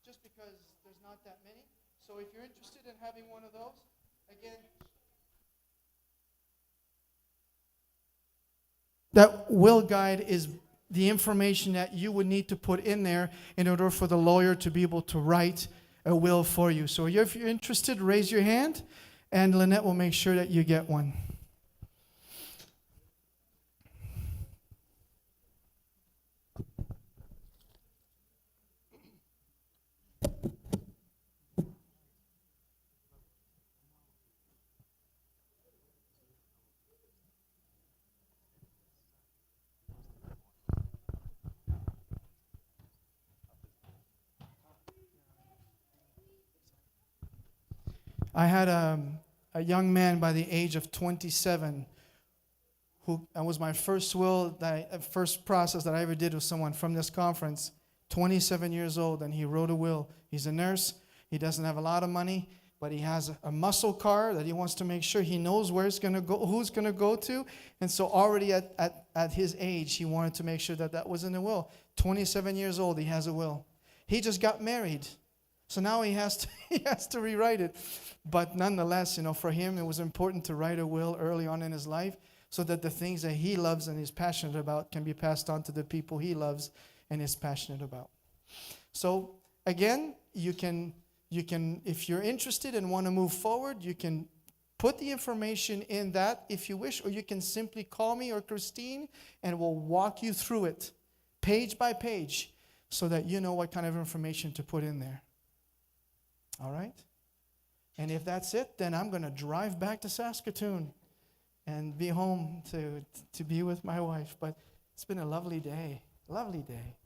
just because there's not that many. So if you're interested in having one of those, again, that will guide is the information that you would need to put in there in order for the lawyer to be able to write a will for you. So if you're interested, raise your hand, and Lynette will make sure that you get one. I had a young man by the age of 27 who was my first will, first process that I ever did with someone from this conference, 27 years old, and he wrote a will. He's a nurse. He doesn't have a lot of money, but he has a muscle car that he wants to make sure he knows where it's going to go, who's going to go to. And so already at his age, he wanted to make sure that that was in the will. 27 years old, he has a will. He just got married. So now he has to rewrite it. But nonetheless, for him, it was important to write a will early on in his life so that the things that he loves and is passionate about can be passed on to the people he loves and is passionate about. So again, you can, if you're interested and want to move forward, you can put the information in that if you wish, or you can simply call me or Christine and we'll walk you through it page by page so that you know what kind of information to put in there. All right? And if that's it, then I'm going to drive back to Saskatoon and be home to be with my wife. But it's been a lovely day. Lovely day.